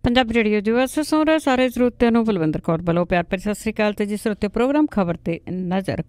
Punjabi radio दिवस सुन रहे सारे ਸਰੋਤਿਆਂ ਨੂੰ ਬਲਵਿੰਦਰ ਕੌਰ ਵੱਲੋਂ ਪਿਆਰ ਭਰੀ ਸਤਿ ਸ੍ਰੀ ਅਕਾਲ। ਤੇ ਜੀ ਸਰੋਤੇ ਪ੍ਰੋਗਰਾਮ ਖਬਰ ਤੇ ਨਜ਼ਰ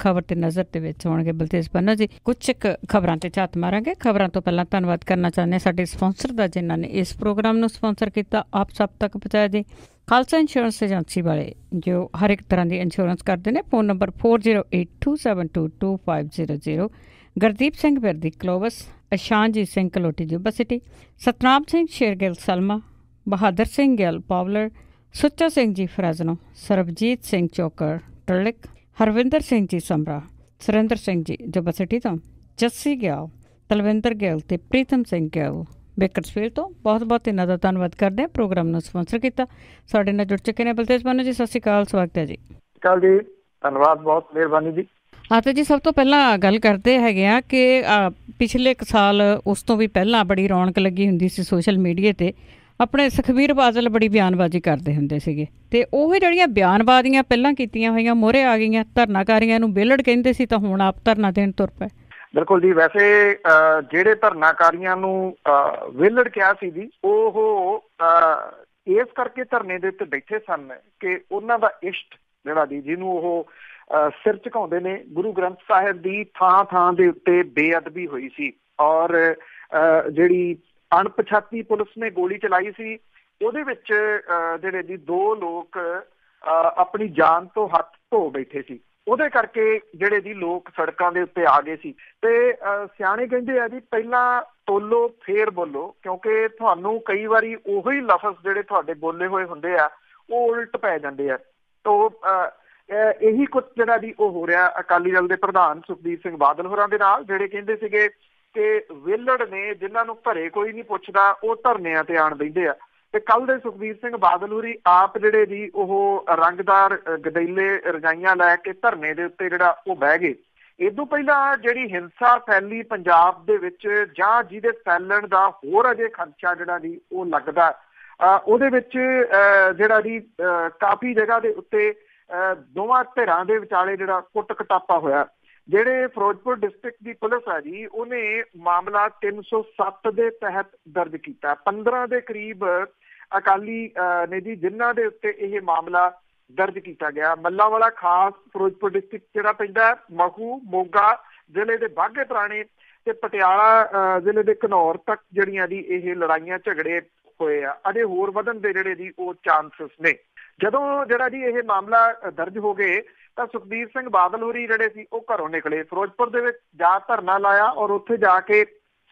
ਦੇ ਵਿੱਚ ਹੋਣਗੇ ਬਲਤੇਜ ਪੰਨੂ ਜੀ। ਕੁਝ ਖਬਰਾਂ ਤੇ ਝਾਤ ਮਾਰਾਂਗੇ। ਖਬਰਾਂ ਤੋਂ ਪਹਿਲਾਂ ਧੰਨਵਾਦ ਕਰਨਾ ਚਾਹੁੰਦੇ ਸਾਡੇ ਸਪਾਂਸਰ ਦਾ ਜਿਨ੍ਹਾਂ ਨੇ ਇਸ ਪ੍ਰੋਗਰਾਮ ਨੂੰ ਸਪਾਂਸਰ ਕੀਤਾ। ਆਪ ਸਭ ਤੱਕ ਪਹੁੰਚਾਇਆ ਜੀ ਖਾਲਸਾ ਇੰਸ਼ੋਰੈਂਸ ਏਜੰਸੀ ਵਾਲੇ ਜੋ ਹਰ ਇੱਕ ਤਰ੍ਹਾਂ ਦੀ ਇੰਸ਼ੋਰੈਂਸ ਕਰਦੇ ਨੇ। Phone number 4082722500। Gurdeep Singh Virdi Clovis, Ashanjit Singh Kaloti Yuba City, Satnam Singh Shergill Selma, Bahadur Singh Gill Fowler, Sucha Singh ji Fresno, Sarabjit Singh ਚੋਕਰ ਟਰਲਿਕ, Harvinder Singh ji ਸਮਰਾ, ਸੁਰਿੰਦਰ ਸਿੰਘ ਜੀ ਜੁਬਾ ਸਿਟੀ ਤੋਂ, ਜੱਸੀ ਗਿੱਲ, ਤਲਵਿੰਦਰ ਗਿੱਲ ਅਤੇ ਪ੍ਰੀਤਮ ਸਿੰਘ ਗਿੱਲ ਬੇਕਰਸਫੀਲਡ ਤੋਂ ਬਹੁਤ ਬਹੁਤ ਇਹਨਾਂ ਦਾ ਧੰਨਵਾਦ ਕਰਦੇ ਹਾਂ। ਪ੍ਰੋਗਰਾਮ ਨੂੰ ਸਪਾਂਸਰ ਕੀਤਾ। ਸਾਡੇ ਨਾਲ ਜੁੜ ਚੁੱਕੇ ਨੇ ਬਲਤੇਜ ਪੰਨੂ ਜੀ। ਸਤਿ ਸ਼੍ਰੀ ਅਕਾਲ, ਸਵਾਗਤ ਹੈ ਜੀ। ਕੱਲ ਜੀ ਧੰਨਵਾਦ, ਬਹੁਤ ਮਿਹਰਬਾਨੀ ਜੀ। ਹਾਂ ਤੇ ਜੀ ਸਭ ਤੋਂ ਪਹਿਲਾਂ ਗੱਲ ਕਰਦੇ ਹੈਗੇ ਆ ਕਿ ਪਿਛਲੇ ਇੱਕ ਸਾਲ ਉਸ ਤੋਂ ਵੀ ਪਹਿਲਾਂ ਬੜੀ ਰੌਣਕ ਲੱਗੀ ਹੁੰਦੀ ਸੀ ਸੋਸ਼ਲ ਮੀਡੀਆ 'ਤੇ। ਆਪਣੇ ਸੁਖਬੀਰ ਬਾਦਲ ਬੜੀ ਬਿਆਨਬਾਜ਼ੀ ਕਰਦੇ ਹੁੰਦੇ ਸੀਗੇ ਅਤੇ ਉਹ ਜਿਹੜੀਆਂ ਬਿਆਨਬਾਜ਼ੀਆਂ ਪਹਿਲਾਂ ਕੀਤੀਆਂ ਹੋਈਆਂ ਮੋਹਰੇ ਆ ਗਈਆਂ। ਧਰਨਾਕਾਰੀਆਂ ਨੂੰ ਵਿਹਲੜ ਕਹਿੰਦੇ ਸੀ ਤਾਂ ਹੁਣ ਆਪ ਧਰਨਾ ਦੇਣ ਤੁਰ ਪਏ। ਬਿਲਕੁਲ ਜੀ। ਵੈਸੇ ਜਿਹੜੇ ਧਰਨਾਕਾਰੀਆਂ ਨੂੰ ਵਿਹਲੜ ਕਿਹਾ ਸੀ ਜੀ, ਉਹ ਇਸ ਕਰਕੇ ਧਰਨੇ ਦੇ ਉੱਤੇ ਬੈਠੇ ਸਨ ਕਿ ਉਹਨਾਂ ਦਾ ਇਸ਼ਟ ਜਿਹੜਾ ਜੀ, ਜਿਹਨੂੰ ਉਹ ਸਿਰ ਝੁਕਾਉਂਦੇ ਨੇ, ਗੁਰੂ ਗ੍ਰੰਥ ਸਾਹਿਬ ਦੀ ਥਾਂ ਥਾਂ ਦੇ ਉੱਤੇ ਬੇਅਦਬੀ ਹੋਈ ਸੀ। ਔਰ ਜਿਹੜੀ ਅਣਪਛਾਤੀ ਪੁਲਿਸ ਨੇ ਗੋਲੀ ਚਲਾਈ ਸੀ, ਉਹਦੇ ਵਿੱਚ ਜਿਹੜੇ ਜੀ 2 ਲੋਕ ਆਪਣੀ ਜਾਨ ਤੋਂ ਹੱਥ ਧੋ ਬੈਠੇ ਸੀ। ਉਹਦੇ ਕਰਕੇ ਜਿਹੜੇ ਜੀ ਲੋਕ ਸੜਕਾਂ ਦੇ ਉੱਤੇ ਆ ਗਏ ਸੀ। ਤੇ ਸਿਆਣੇ ਕਹਿੰਦੇ ਆ ਜੀ, ਪਹਿਲਾਂ ਤੋਲੋ ਫੇਰ ਬੋਲੋ, ਕਿਉਂਕਿ ਤੁਹਾਨੂੰ ਕਈ ਵਾਰੀ ਉਹੀ ਲਫ਼ਜ਼ ਜਿਹੜੇ ਤੁਹਾਡੇ ਬੋਲੇ ਹੋਏ ਹੁੰਦੇ ਆ ਉਹ ਉਲਟ ਪੈ ਜਾਂਦੇ ਆ। ਤੋ ਇਹੀ ਕੁਝ ਜਿਹੜਾ ਜੀ ਉਹ ਹੋ ਰਿਹਾ ਅਕਾਲੀ ਦਲ ਦੇ ਪ੍ਰਧਾਨ ਸੁਖਬੀਰ ਸਿੰਘ ਬਾਦਲ ਹੋਰਾਂ ਦੇ ਨਾਲ, ਜਿਹੜੇ ਕਹਿੰਦੇ ਸੀਗੇ ਕਿ ਵਿਹਲੜ ਨੇ, ਜਿਨ੍ਹਾਂ ਨੂੰ ਘਰੇ ਕੋਈ ਨਹੀਂ ਪੁੱਛਦਾ, ਉਹ ਧਰਨਿਆਂ ਤੇ ਆਣ ਬੈਠੇ ਆ। ਤੇ ਕੱਲ ਦੇ ਸੁਖਬੀਰ ਸਿੰਘ ਬਾਦਲ ਹੋਰੀ ਆਪ ਜਿਹੜੇ ਜੀ ਉਹ ਰੰਗਦਾਰ ਗਦੈਲੇ ਰਜਾਈਆਂ ਲੈ ਕੇ ਧਰਨੇ ਦੇ ਉੱਤੇ ਜਿਹੜਾ ਉਹ ਬਹਿ ਗਏ। ਇਦੋਂ ਪਹਿਲਾਂ ਜਿਹੜੀ ਹਿੰਸਾ ਫੈਲੀ ਪੰਜਾਬ ਦੇ ਵਿੱਚ, ਜਾਂ ਜਿਹਦੇ ਫੈਲਣ ਦਾ ਹੋਰ ਅਜੇ ਖਦਸ਼ਾ ਜਿਹੜਾ ਜੀ ਉਹ ਲੱਗਦਾ, ਉਹਦੇ ਵਿੱਚ ਜਿਹੜਾ ਜੀ ਕਾਫੀ ਜਗ੍ਹਾ ਦੇ ਉੱਤੇ ਦੋਵਾਂ ਧਿਰਾਂ ਦੇ ਵਿਚਾਲੇ ਜਿਹੜਾ ਕੁੱਟ ਕਟਾਪਾ ਹੋਇਆ। ਜਿਹੜੇ ਫਿਰੋਜ਼ਪੁਰ ਡਿਸਟ੍ਰਿਕਟ ਦੀ ਪੁਲਿਸ ਹੈ ਜੀ, ਉਹਨੇ ਮਾਮਲਾ 307 ਦੇ ਤਹਿਤ ਦਰਜ ਕੀਤਾ। 15 ਦੇ ਕਰੀਬ ਅਕਾਲੀ ਨੇ ਜੀ ਜਿਨ੍ਹਾਂ ਦੇ ਉੱਤੇ ਇਹ ਮਾਮਲਾ ਦਰਜ ਕੀਤਾ ਗਿਆ। ਮੱਲਾਂਵਾਲਾ ਖਾਸ ਫਿਰੋਜ਼ਪੁਰ ਡਿਸਟ੍ਰਿਕਟ ਜਿਹੜਾ ਪੈਂਦਾ, ਮਹੂ, ਮੋਗਾ ਜ਼ਿਲ੍ਹੇ ਦੇ ਬਾਘੇ ਪੁਰਾਣੇ ਤੇ ਪਟਿਆਲਾ ਜ਼ਿਲ੍ਹੇ ਦੇ ਘਨੌਰ ਤੱਕ ਜਿਹੜੀਆਂ ਜੀ ਇਹ ਲੜਾਈਆਂ ਝਗੜੇ ਹੋਏ ਆ। ਅਜੇ ਹੋਰ ਵਧਣ ਦੇ ਜਿਹੜੇ ਜੀ ਉਹ ਚਾਂਸਸ ਨੇ। ਜਦੋਂ ਜਿਹੜਾ ਜੀ ਇਹ ਮਾਮਲਾ ਦਰਜ ਹੋ ਗਏ ਤਾਂ ਸੁਖਬੀਰ ਸਿੰਘ ਬਾਦਲ ਹੋਰੀ ਜਿਹੜੇ ਸੀ ਉਹ ਘਰੋਂ ਨਿਕਲੇ, ਫਿਰੋਜ਼ਪੁਰ ਦੇ ਵਿੱਚ ਜਾ ਧਰਨਾ ਲਾਇਆ ਔਰ ਉੱਥੇ ਜਾ ਕੇ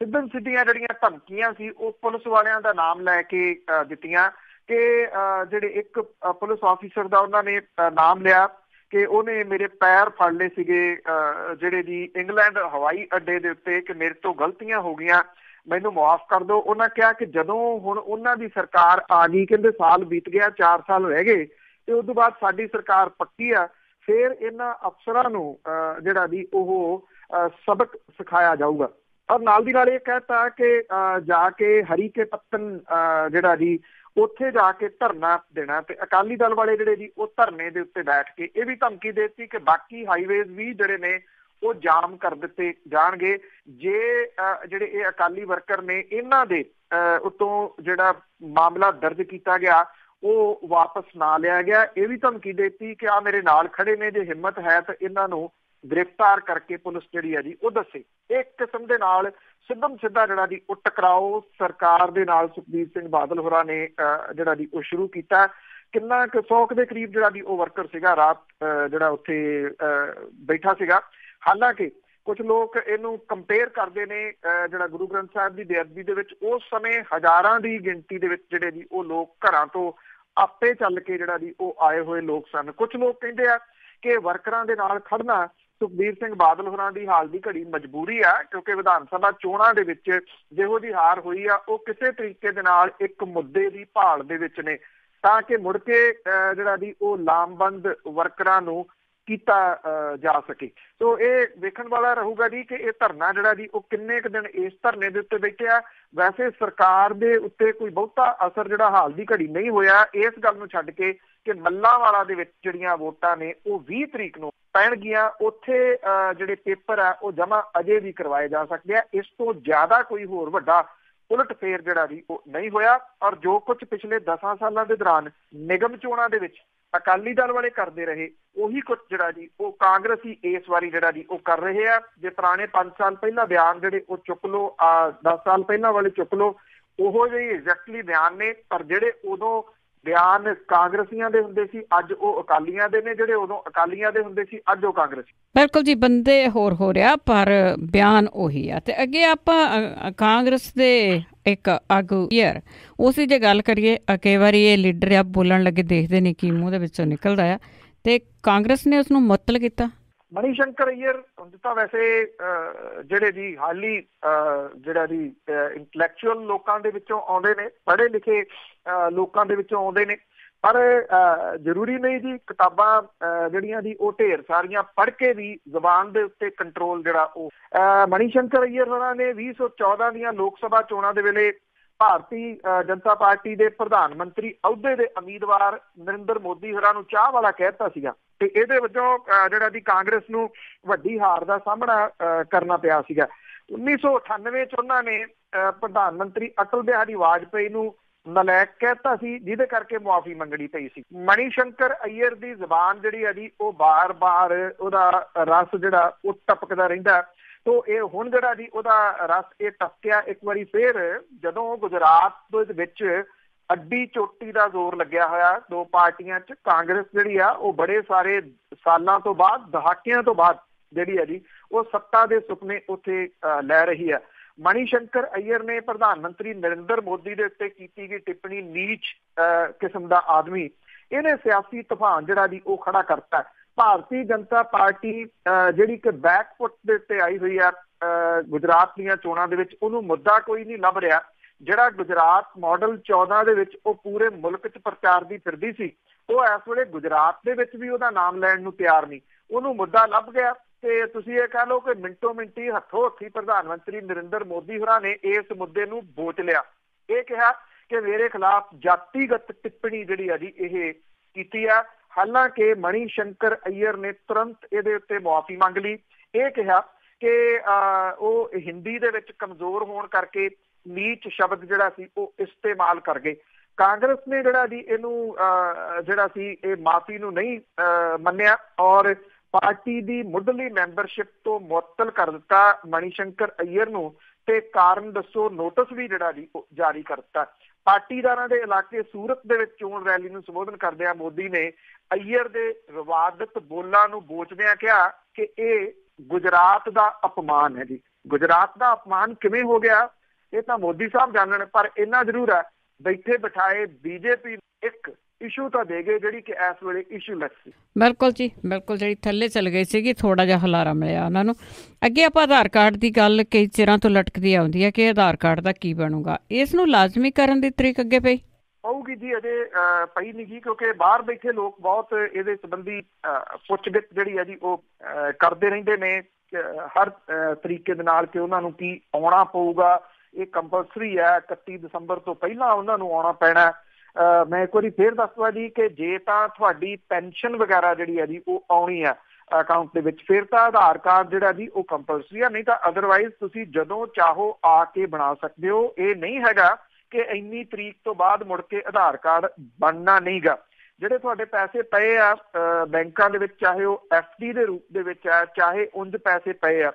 ਸਿੱਧੀਆਂ ਜਿਹੜੀਆਂ ਧਮਕੀਆਂ ਸੀ ਉਹ ਪੁਲਿਸ ਵਾਲਿਆਂ ਦਾ ਨਾਮ ਲੈ ਕੇ ਦਿੱਤੀਆਂ ਕਿ ਜਿਹੜੇ ਇੱਕ ਪੁਲਿਸ ਆਫੀਸਰ ਦਾ ਉਹਨਾਂ ਨੇ ਨਾਮ ਲਿਆ ਕਿ ਉਹਨੇ ਮੇਰੇ ਪੈਰ ਫੜ ਲਏ ਸੀਗੇ ਜਿਹੜੇ ਜੀ ਇੰਗਲੈਂਡ ਹਵਾਈ ਅੱਡੇ ਦੇ ਉੱਤੇ, ਕਿ ਮੇਰੇ ਤੋਂ ਗਲਤੀਆਂ ਹੋ ਗਈਆਂ, ਮੈਨੂੰ ਮੁਆਫ ਕਰ ਦਿਓ। ਉਹਨਾਂ ਕਿਹਾ ਕਿ ਜਦੋਂ ਹੁਣ ਉਹਨਾਂ ਦੀ ਸਰਕਾਰ ਆ ਗਈ, ਕਹਿੰਦੇ ਸਾਲ ਬੀਤ ਗਿਆ, 4 ਸਾਲ ਰਹਿ ਗਏ ਤੇ ਉਸ ਤੋਂ ਬਾਅਦ ਸਾਡੀ ਸਰਕਾਰ ਪੱਕੀ ਆ, ਫਿਰ ਇਹਨਾਂ ਅਫਸਰਾਂ ਨੂੰ ਜਿਹੜਾ ਜੀ ਉਹ ਸਬਕ ਸਿਖਾਇਆ ਜਾਊਗਾ। ਔਰ ਨਾਲ ਦੀ ਨਾਲ ਇਹ ਕਹਿਤਾ ਕਿ ਜਾ ਕੇ ਹਰੀਕੇ ਪੱਤਨ ਜਿਹੜਾ ਜੀ ਉੱਥੇ ਜਾ ਕੇ ਧਰਨਾ ਦੇਣਾ। ਤੇ ਅਕਾਲੀ ਦਲ ਵਾਲੇ ਜਿਹੜੇ ਜੀ ਉਹ ਧਰਨੇ ਦੇ ਉੱਤੇ ਬੈਠ ਕੇ ਇਹ ਵੀ ਧਮਕੀ ਦੇ ਦਿੱਤੀ ਕਿ ਬਾਕੀ ਹਾਈਵੇਜ਼ ਵੀ ਜਿਹੜੇ ਨੇ ਉਹ ਜਾਮ ਕਰ ਦਿੱਤੇ ਜਾਣਗੇ ਜੇ ਜਿਹੜੇ ਇਹ ਅਕਾਲੀ ਵਰਕਰ ਨੇ ਇਹਨਾਂ ਦੇ ਉੱਤੋਂ ਜਿਹੜਾ ਮਾਮਲਾ ਦਰਜ ਕੀਤਾ ਗਿਆ ਉਹ ਵਾਪਸ ਨਾ ਲਿਆ ਗਿਆ। ਇਹ ਵੀ ਧਮਕੀ ਦੇ ਦਿੱਤੀ ਕਿ ਆਹ ਮੇਰੇ ਨਾਲ ਖੜੇ ਨੇ, ਜੇ ਹਿੰਮਤ ਹੈ ਤਾਂ ਇਹਨਾਂ ਨੂੰ ਗ੍ਰਿਫਤਾਰ ਕਰਕੇ ਪੁਲਿਸ ਜਿਹੜੀ ਹੈ ਜੀ ਉਹ ਦੱਸੇ। ਇੱਕ ਕਿਸਮ ਦੇ ਨਾਲ ਸਿੱਧਾ ਜਿਹੜਾ ਜੀ ਉਹ ਟਕਰਾਓ ਸਰਕਾਰ ਦੇ ਨਾਲ ਸੁਖਬੀਰ ਸਿੰਘ ਬਾਦਲ ਹੋਰਾਂ ਨੇ ਜਿਹੜਾ ਜੀ ਉਹ ਸ਼ੁਰੂ ਕੀਤਾ। ਕਿੰਨਾ ਕੁ 100 ਦੇ ਕਰੀਬ ਜਿਹੜਾ ਜੀ ਉਹ ਵਰਕਰ ਸੀਗਾ ਰਾਤ ਜਿਹੜਾ ਉੱਥੇ ਬੈਠਾ ਸੀਗਾ। ਹਾਲਾਂਕਿ ਕੁਝ ਲੋਕ ਇਹਨੂੰ ਕੰਪੇਅਰ ਕਰਦੇ ਨੇ ਜਿਹੜਾ ਗੁਰੂ ਗ੍ਰੰਥ ਸਾਹਿਬ ਦੀ ਬੇਅਦਬੀ ਦੇ ਵਿੱਚ ਉਸ ਸਮੇਂ ਹਜ਼ਾਰਾਂ ਦੀ ਗਿਣਤੀ ਦੇ ਵਿੱਚ ਜਿਹੜੇ ਜੀ ਉਹ ਲੋਕ ਘਰਾਂ ਤੋਂ ਆਪੇ ਚੱਲ ਕੇ ਜਿਹੜਾ ਜੀ ਉਹ ਆਏ ਹੋਏ ਲੋਕ ਸਨ। ਕੁਝ ਲੋਕ ਕਹਿੰਦੇ ਆ ਕਿ ਵਰਕਰਾਂ ਦੇ ਨਾਲ ਖੜਨਾ ਸੁਖਬੀਰ ਸਿੰਘ ਬਾਦਲ ਹੋਰਾਂ ਦੀ ਹਾਲ ਦੀ ਘੜੀ ਮਜਬੂਰੀ ਆ, ਕਿਉਂਕਿ ਵਿਧਾਨ ਸਭਾ ਚੋਣਾਂ ਦੇ ਵਿੱਚ ਜਿਹੋ ਜਿਹੀ ਹਾਰ ਹੋਈ ਆ ਉਹ ਕਿਸੇ ਤਰੀਕੇ ਦੇ ਨਾਲ ਇੱਕ ਮੁੱਦੇ ਦੀ ਭਾਲ ਦੇ ਵਿੱਚ ਨੇ ਤਾਂ ਕਿ ਮੁੜ ਕੇ ਜਿਹੜਾ ਜੀ ਉਹ ਲਾਮਬੰਦ ਵਰਕਰਾਂ ਨੂੰ ਕੀਤਾ ਜਾ ਸਕੇ। ਸੋ ਇਹ ਵੇਖਣ ਵਾਲਾ ਰਹੂਗਾ ਜੀ ਕਿ ਇਹ ਧਰਨਾ ਜਿਹੜਾ ਜੀ ਉਹ ਕਿੰਨੇ ਕੁ ਦਿਨ ਇਸ ਧਰਨੇ ਦੇ ਉੱਤੇ ਬੈਠਿਆ। ਵੈਸੇ ਸਰਕਾਰ ਦੇ ਉੱਤੇ ਕੋਈ ਬਹੁਤਾ ਅਸਰ ਜਿਹੜਾ ਹਾਲ ਦੀ ਘੜੀ ਨਹੀਂ ਹੋਇਆ, ਇਸ ਗੱਲ ਨੂੰ ਛੱਡ ਕੇ ਕਿ ਮੱਲਾਂਵਾਲਾ ਦੇ ਵਿੱਚ ਜਿਹੜੀਆਂ ਵੋਟਾਂ ਨੇ ਉਹ 20 ਤਰੀਕ ਨੂੰ ਪੈਣਗੀਆਂ। ਉੱਥੇ ਜਿਹੜੇ ਪੇਪਰ ਆ ਉਹ ਜਮ੍ਹਾਂ ਅਜੇ ਵੀ ਕਰਵਾਏ ਜਾ ਸਕਦੇ ਆ। ਇਸ ਤੋਂ ਜ਼ਿਆਦਾ ਕੋਈ ਹੋਰ ਵੱਡਾ ਉਲਟ ਫੇਰ ਜਿਹੜਾ ਜੀ ਉਹ ਨਹੀਂ ਹੋਇਆ। ਔਰ ਜੋ ਕੁਝ ਪਿਛਲੇ 10 ਸਾਲਾਂ ਦੇ ਦੌਰਾਨ ਨਿਗਮ ਚੋਣਾਂ ਦੇ ਵਿੱਚ ਅਕਾਲੀ ਦਲ ਵਾਲੇ ਕਰਦੇ ਰਹੇ, ਉਹੀ ਕੁਝ ਜਿਹੜਾ ਜੀ ਉਹ ਕਾਂਗਰਸੀ ਇਸ ਵਾਰੀ ਜਿਹੜਾ ਜੀ ਉਹ ਕਰ ਰਹੇ ਆ। ਜੇ ਪੁਰਾਣੇ 5 ਸਾਲ ਪਹਿਲਾਂ ਬਿਆਨ ਜਿਹੜੇ ਉਹ ਚੁੱਕ ਲਓ, 10 ਸਾਲ ਪਹਿਲਾਂ ਵਾਲੇ ਚੁੱਕ ਲਓ, ਉਹੋ ਜਿਹੇ ਐਗਜ਼ੈਕਟਲੀ ਬਿਆਨ ਨੇ। ਪਰ ਜਿਹੜੇ ਉਦੋਂ ਬਿਆਨ ਕਾਂਗਰਸੀਆਂ ਦੇ ਹੁੰਦੇ ਸੀ, ਅੱਜ ਉਹ ਅਕਾਲੀਆਂ ਦੇ ਨੇ। ਜਿਹੜੇ ਉਦੋਂ ਅਕਾਲੀਆਂ ਦੇ ਹੁੰਦੇ ਸੀ, ਅੱਜ ਉਹ ਕਾਂਗਰਸੀ। ਬਿਲਕੁਲ ਜੀ, ਬੰਦੇ ਹੋਰ ਹੋ ਰਿਹਾ ਪਰ ਬਿਆਨ ਉਹੀ ਆ। ਤੇ ਅੱਗੇ ਆਪਾਂ ਕਾਂਗਰਸ ਦੇ ਇੱਕ ਆਗੂ ਉਸਦੀ ਜੇ ਗੱਲ ਕਰੀਏ, ਕਈ ਵਾਰੀ ਇਹ ਲੀਡਰ ਆ ਬੋਲਣ ਲੱਗੇ ਦੇਖਦੇ ਨੇ ਕੀ ਮੂੰਹ ਦੇ ਵਿੱਚੋਂ ਨਿਕਲਦਾ ਆ, ਤੇ ਕਾਂਗਰਸ ਨੇ ਉਸਨੂੰ ਮੁਅੱਤਲ ਕੀਤਾ। ਮਨੀ ਸ਼ੰਕਰ ਅਈਅਰ ਤਾਂ ਵੈਸੇ ਜਿਹੜੇ ਜੀ ਹਾਲੀ ਜਿਹੜਾ ਜੀ ਇੰਟਲੈਕਚੁਅਲ ਲੋਕਾਂ ਦੇ ਵਿੱਚੋਂ ਆਉਂਦੇ ਨੇ, ਪੜ੍ਹੇ ਲਿਖੇ ਲੋਕਾਂ ਦੇ ਵਿੱਚੋਂ ਆਉਂਦੇ ਨੇ। ਪਰ ਜ਼ਰੂਰੀ ਨਹੀਂ ਜੀ ਕਿਤਾਬਾਂ ਜਿਹੜੀਆਂ ਜੀ ਉਹ ਢੇਰ ਸਾਰੀਆਂ ਪੜ੍ਹ ਕੇ ਵੀ ਜ਼ੁਬਾਨ ਦੇ ਉੱਤੇ ਕੰਟਰੋਲ ਜਿਹੜਾ ਉਹ ਮਨੀ ਸ਼ੰਕਰ ਅਈਅਰ ਹੋਰਾਂ ਨੇ 2014 ਦੀਆਂ ਲੋਕ ਸਭਾ ਚੋਣਾਂ ਦੇ ਵੇਲੇ ਭਾਰਤੀ ਜਨਤਾ ਪਾਰਟੀ ਦੇ ਪ੍ਰਧਾਨ ਮੰਤਰੀ ਅਹੁਦੇ ਦੇ ਉਮੀਦਵਾਰ ਨਰਿੰਦਰ ਮੋਦੀ ਹੋਰਾਂ ਨੂੰ ਚਾਹ ਵਾਲਾ ਕਹਿ ਦਿੱਤਾ ਸੀਗਾ। ਤੇ ਇਹਦੇ ਵਜੋਂ ਜਿਹੜਾ ਜੀ ਕਾਂਗਰਸ ਨੂੰ ਵੱਡੀ ਹਾਰ ਦਾ ਸਾਹਮਣਾ ਕਰਨਾ ਪਿਆ ਸੀਗਾ। 1998 ਚ ਉਹਨਾਂ ਨੇ ਪ੍ਰਧਾਨ ਮੰਤਰੀ ਅਟਲ ਬਿਹਾਰੀ ਵਾਜਪੇਈ ਨੂੰ ਨਲਾਇਕ ਕਹਿਤਾ ਸੀ, ਜਿਹਦੇ ਕਰਕੇ ਮੁਆਫੀ ਮੰਗਣੀ ਪਈ ਸੀ। ਮਨੀ ਸ਼ੰਕਰ ਅਈਅਰ ਦੀ ਜ਼ਬਾਨ ਜਿਹੜੀ ਹੈ ਜੀ ਉਹ ਬਾਰ-ਬਾਰ ਉਹਦਾ ਰਸ ਜਿਹੜਾ ਉਹ ਟਪਕਦਾ ਰਹਿੰਦਾ। ਤੋ ਇਹ ਹੁਣ ਜਿਹੜਾ ਜੀ ਉਹਦਾ ਰਸ ਇਹ ਟਪਕਿਆ ਇੱਕ ਵਾਰੀ ਫੇਰ, ਜਦੋਂ ਗੁਜਰਾਤ ਦੇ ਵਿੱਚ ਅੱਡੀ ਚੋਟੀ ਦਾ ਜ਼ੋਰ ਲੱਗਿਆ ਹੋਇਆ ਦੋ ਪਾਰਟੀਆਂ 'ਚ। ਕਾਂਗਰਸ ਜਿਹੜੀ ਆ ਉਹ ਬੜੇ ਸਾਰੇ ਸਾਲਾਂ ਤੋਂ ਬਾਅਦ, ਦਹਾਕਿਆਂ ਤੋਂ ਬਾਅਦ ਜਿਹੜੀ ਹੈ ਜੀ ਉਹ ਸੱਤਾ ਦੇ ਸੁਪਨੇ ਉੱਥੇ ਲੈ ਰਹੀ ਹੈ। ਮਨੀ ਸ਼ੰਕਰ ਅਈਅਰ ਨੇ ਪ੍ਰਧਾਨ ਮੰਤਰੀ ਨਰਿੰਦਰ ਮੋਦੀ ਦੇ ਉੱਤੇ ਕੀਤੀ ਗਈ ਟਿੱਪਣੀ ਨੀਚ ਕਿਸਮ ਦਾ ਆਦਮੀ, ਇਹਨੇ ਸਿਆਸੀ ਤੂਫਾਨ ਜਿਹੜਾ ਜੀ ਉਹ ਖੜਾ ਕਰਤਾ। ਭਾਰਤੀ ਜਨਤਾ ਪਾਰਟੀ ਜਿਹੜੀ ਕਿ ਬੈਕਫੁੱਟ ਦੇ ਉੱਤੇ ਆਈ ਹੋਈ ਆ ਗੁਜਰਾਤ ਦੀਆਂ ਚੋਣਾਂ ਦੇ ਵਿੱਚ, ਉਹਨੂੰ ਮੁੱਦਾ ਕੋਈ ਨਹੀਂ ਲੱਭ ਰਿਹਾ। ਜਿਹੜਾ ਗੁਜਰਾਤ ਮਾਡਲ 14 ਦੇ ਵਿੱਚ ਉਹ ਪੂਰੇ ਮੁਲਕ 'ਚ ਪ੍ਰਚਾਰ ਦੀ ਫਿਰਦੀ ਸੀ, ਉਹ ਇਸ ਵੇਲੇ ਗੁਜਰਾਤ ਦੇ ਵਿੱਚ ਵੀ ਉਹਦਾ ਨਾਮ ਲੈਣ ਨੂੰ ਤਿਆਰ ਨਹੀਂ। ਉਹਨੂੰ ਮੁੱਦਾ ਲੱਭ ਗਿਆ ਤੇ ਤੁਸੀਂ ਇਹ ਕਹਿ ਲਓ ਕਿ ਮਿੰਟੋ ਮਿੰਟੀ ਹੱਥੋਂ ਹੱਥੀ ਪ੍ਰਧਾਨ ਮੰਤਰੀ ਨਰਿੰਦਰ ਮੋਦੀ ਹੋਰਾਂ ਨੇ ਇਸ ਮੁੱਦੇ ਨੂੰ ਬੋਚ ਲਿਆ। ਇਹ ਕਿਹਾ ਕਿ ਮੇਰੇ ਖਿਲਾਫ ਜਾਤੀਗਤ ਟਿੱਪਣੀ ਜਿਹੜੀ ਆ ਜੀ ਇਹ ਕੀਤੀ ਆ। ਹਾਲਾਂਕਿ ਮਨੀ ਸ਼ੰਕਰ ਅਈਅਰ ਨੇ ਤੁਰੰਤ ਇਹਦੇ ਉੱਤੇ ਮੁਆਫੀ ਮੰਗ ਲਈ। ਇਹ ਕਿਹਾ ਕਿ ਉਹ ਹਿੰਦੀ ਦੇ ਵਿੱਚ ਕਮਜ਼ੋਰ ਹੋਣ ਕਰਕੇ ਨੀਚ ਸ਼ਬਦ ਜਿਹੜਾ ਸੀ ਉਹ ਇਸਤੇਮਾਲ ਕਰ ਗਏ। ਕਾਂਗਰਸ ਨੇ ਜਿਹੜਾ ਜੀ ਇਹਨੂੰ ਜਿਹੜਾ ਸੀ ਇਹ ਮਾਫੀ ਨੂੰ ਨਹੀਂ ਮੰਨਿਆ ਔਰ ਪਾਰਟੀ ਦੀ ਮੁੱਢਲੀ ਮੈਂਬਰਸ਼ਿਪ ਤੋਂ ਮੁਅੱਤਲ ਕਰ ਦਿੱਤਾ ਮਨੀ ਸ਼ੰਕਰ ਅਈਅਰ ਨੂੰ, ਤੇ ਕਾਰਨ ਦੱਸੋ ਨੋਟਿਸ ਵੀ ਜਿਹੜਾ ਜੀ ਉਹ ਜਾਰੀ ਕਰ ਦਿੱਤਾ। ਪਾਰਟੀਦਾਰਾਂ ਦੇ ਇਲਾਕੇ ਸੂਰਤ ਦੇ ਵਿੱਚ ਚੋਣ ਰੈਲੀ ਨੂੰ ਸੰਬੋਧਨ ਕਰਦਿਆਂ ਮੋਦੀ ਨੇ ਅਈਅਰ ਦੇ ਵਿਵਾਦਿਤ ਬੋਲਾਂ ਨੂੰ ਬੋਚਦਿਆਂ ਕਿਹਾ ਕਿ ਇਹ ਗੁਜਰਾਤ ਦਾ ਅਪਮਾਨ ਹੈ ਜੀ। ਗੁਜਰਾਤ ਦਾ ਅਪਮਾਨ ਕਿਵੇਂ ਹੋ ਗਿਆ ਇਹ ਤਾਂ ਮੋਦੀ ਸਾਹਿਬ ਜਾਣਨ, ਪਰ ਇੰਨਾ ਜ਼ਰੂਰ ਹੈ ਬੈਠੇ ਬਿਠਾਏ ਬੀਜੇਪੀ ਇੱਕ ਇਸ਼ੂ ਤਾਂ ਦੇ ਗਏ ਜਿਹੜੀ ਕਿ ਇਸ ਵੇਲੇ ਇਸ਼ੂਲੈਸ ਸੀ। ਬਿਲਕੁਲ ਜੀ, ਬਿਲਕੁਲ। ਜਿਹੜੀ ਥੱਲੇ ਚੱਲ ਗਈ ਸੀਗੀ, ਥੋੜਾ ਜਿਹਾ ਹੁਲਾਰਾ ਮਿਲਿਆ ਉਹਨਾਂ ਨੂੰ। ਅੱਗੇ ਆਪਾਂ ਆਧਾਰ ਕਾਰਡ ਦੀ ਗੱਲ ਕਈ ਚਿਰਾਂ ਤੋਂ ਲਟਕਦੀ ਆਉਂਦੀ ਹੈ ਕਿ ਆਧਾਰ ਕਾਰਡ ਦਾ ਕੀ ਬਣੂਗਾ। ਇਸ ਨੂੰ ਲਾਜ਼ਮੀ ਕਰਨ ਦੀ ਤਰੀਕ ਅੱਗੇ ਪਊਗੀ ਜੀ? ਅਜੇ ਪਈ ਨਹੀਂ ਗੀ, ਕਿਉਂਕਿ ਬਾਹਰ ਬੈਠੇ ਲੋਕ ਬਹੁਤ ਇਹਦੇ ਸੰਬੰਧੀ ਪੁੱਛਗਿੱਛ ਜਿਹੜੀ ਹੈ ਜੀ ਉਹ ਕਰਦੇ ਰਹਿੰਦੇ ਨੇ ਹਰ ਤਰੀਕੇ ਦੇ ਨਾਲ ਕਿ ਉਹਨਾਂ ਨੂੰ ਕੀ ਆਉਣਾ ਪਊਗਾ। ਇਹ ਕੰਪਲਸਰੀ ਹੈ, 31 ਦਸੰਬਰ ਤੋਂ ਪਹਿਲਾਂ ਉਹਨਾਂ ਨੂੰ ਆਉਣਾ ਪੈਣਾ। ਮੈਂ ਇੱਕ ਵਾਰੀ ਫੇਰ ਦੱਸਦਾ ਜੀ ਕਿ ਜੇ ਤਾਂ ਤੁਹਾਡੀ ਪੈਨਸ਼ਨ ਵਗੈਰਾ ਜਿਹੜੀ ਹੈ ਜੀ ਉਹ ਆਉਣੀ ਆ ਅਕਾਊਂਟ ਦੇ ਵਿੱਚ, ਫਿਰ ਤਾਂ ਆਧਾਰ ਕਾਰਡ ਜਿਹੜਾ ਜੀ ਉਹ ਕੰਪਲਸਰੀ ਆ। ਨਹੀਂ ਤਾਂ ਅਦਰਵਾਈਜ਼ ਤੁਸੀਂ ਜਦੋਂ ਚਾਹੋ ਆ ਕੇ ਬਣਾ ਸਕਦੇ ਹੋ। ਇਹ ਨਹੀਂ ਹੈਗਾ ਕਿ ਇੰਨੀ ਤਰੀਕ ਤੋਂ ਬਾਅਦ ਮੁੜ ਕੇ ਆਧਾਰ ਕਾਰਡ ਬਣਨਾ ਨਹੀਂ ਗਾ। ਜਿਹੜੇ ਤੁਹਾਡੇ ਪੈਸੇ ਪਏ ਆ ਬੈਂਕਾਂ ਦੇ ਵਿੱਚ, ਚਾਹੇ ਉਹ FD ਦੇ ਰੂਪ ਦੇ ਵਿੱਚ ਆ, ਚਾਹੇ ਉਂਝ ਪੈਸੇ ਪਏ ਆ,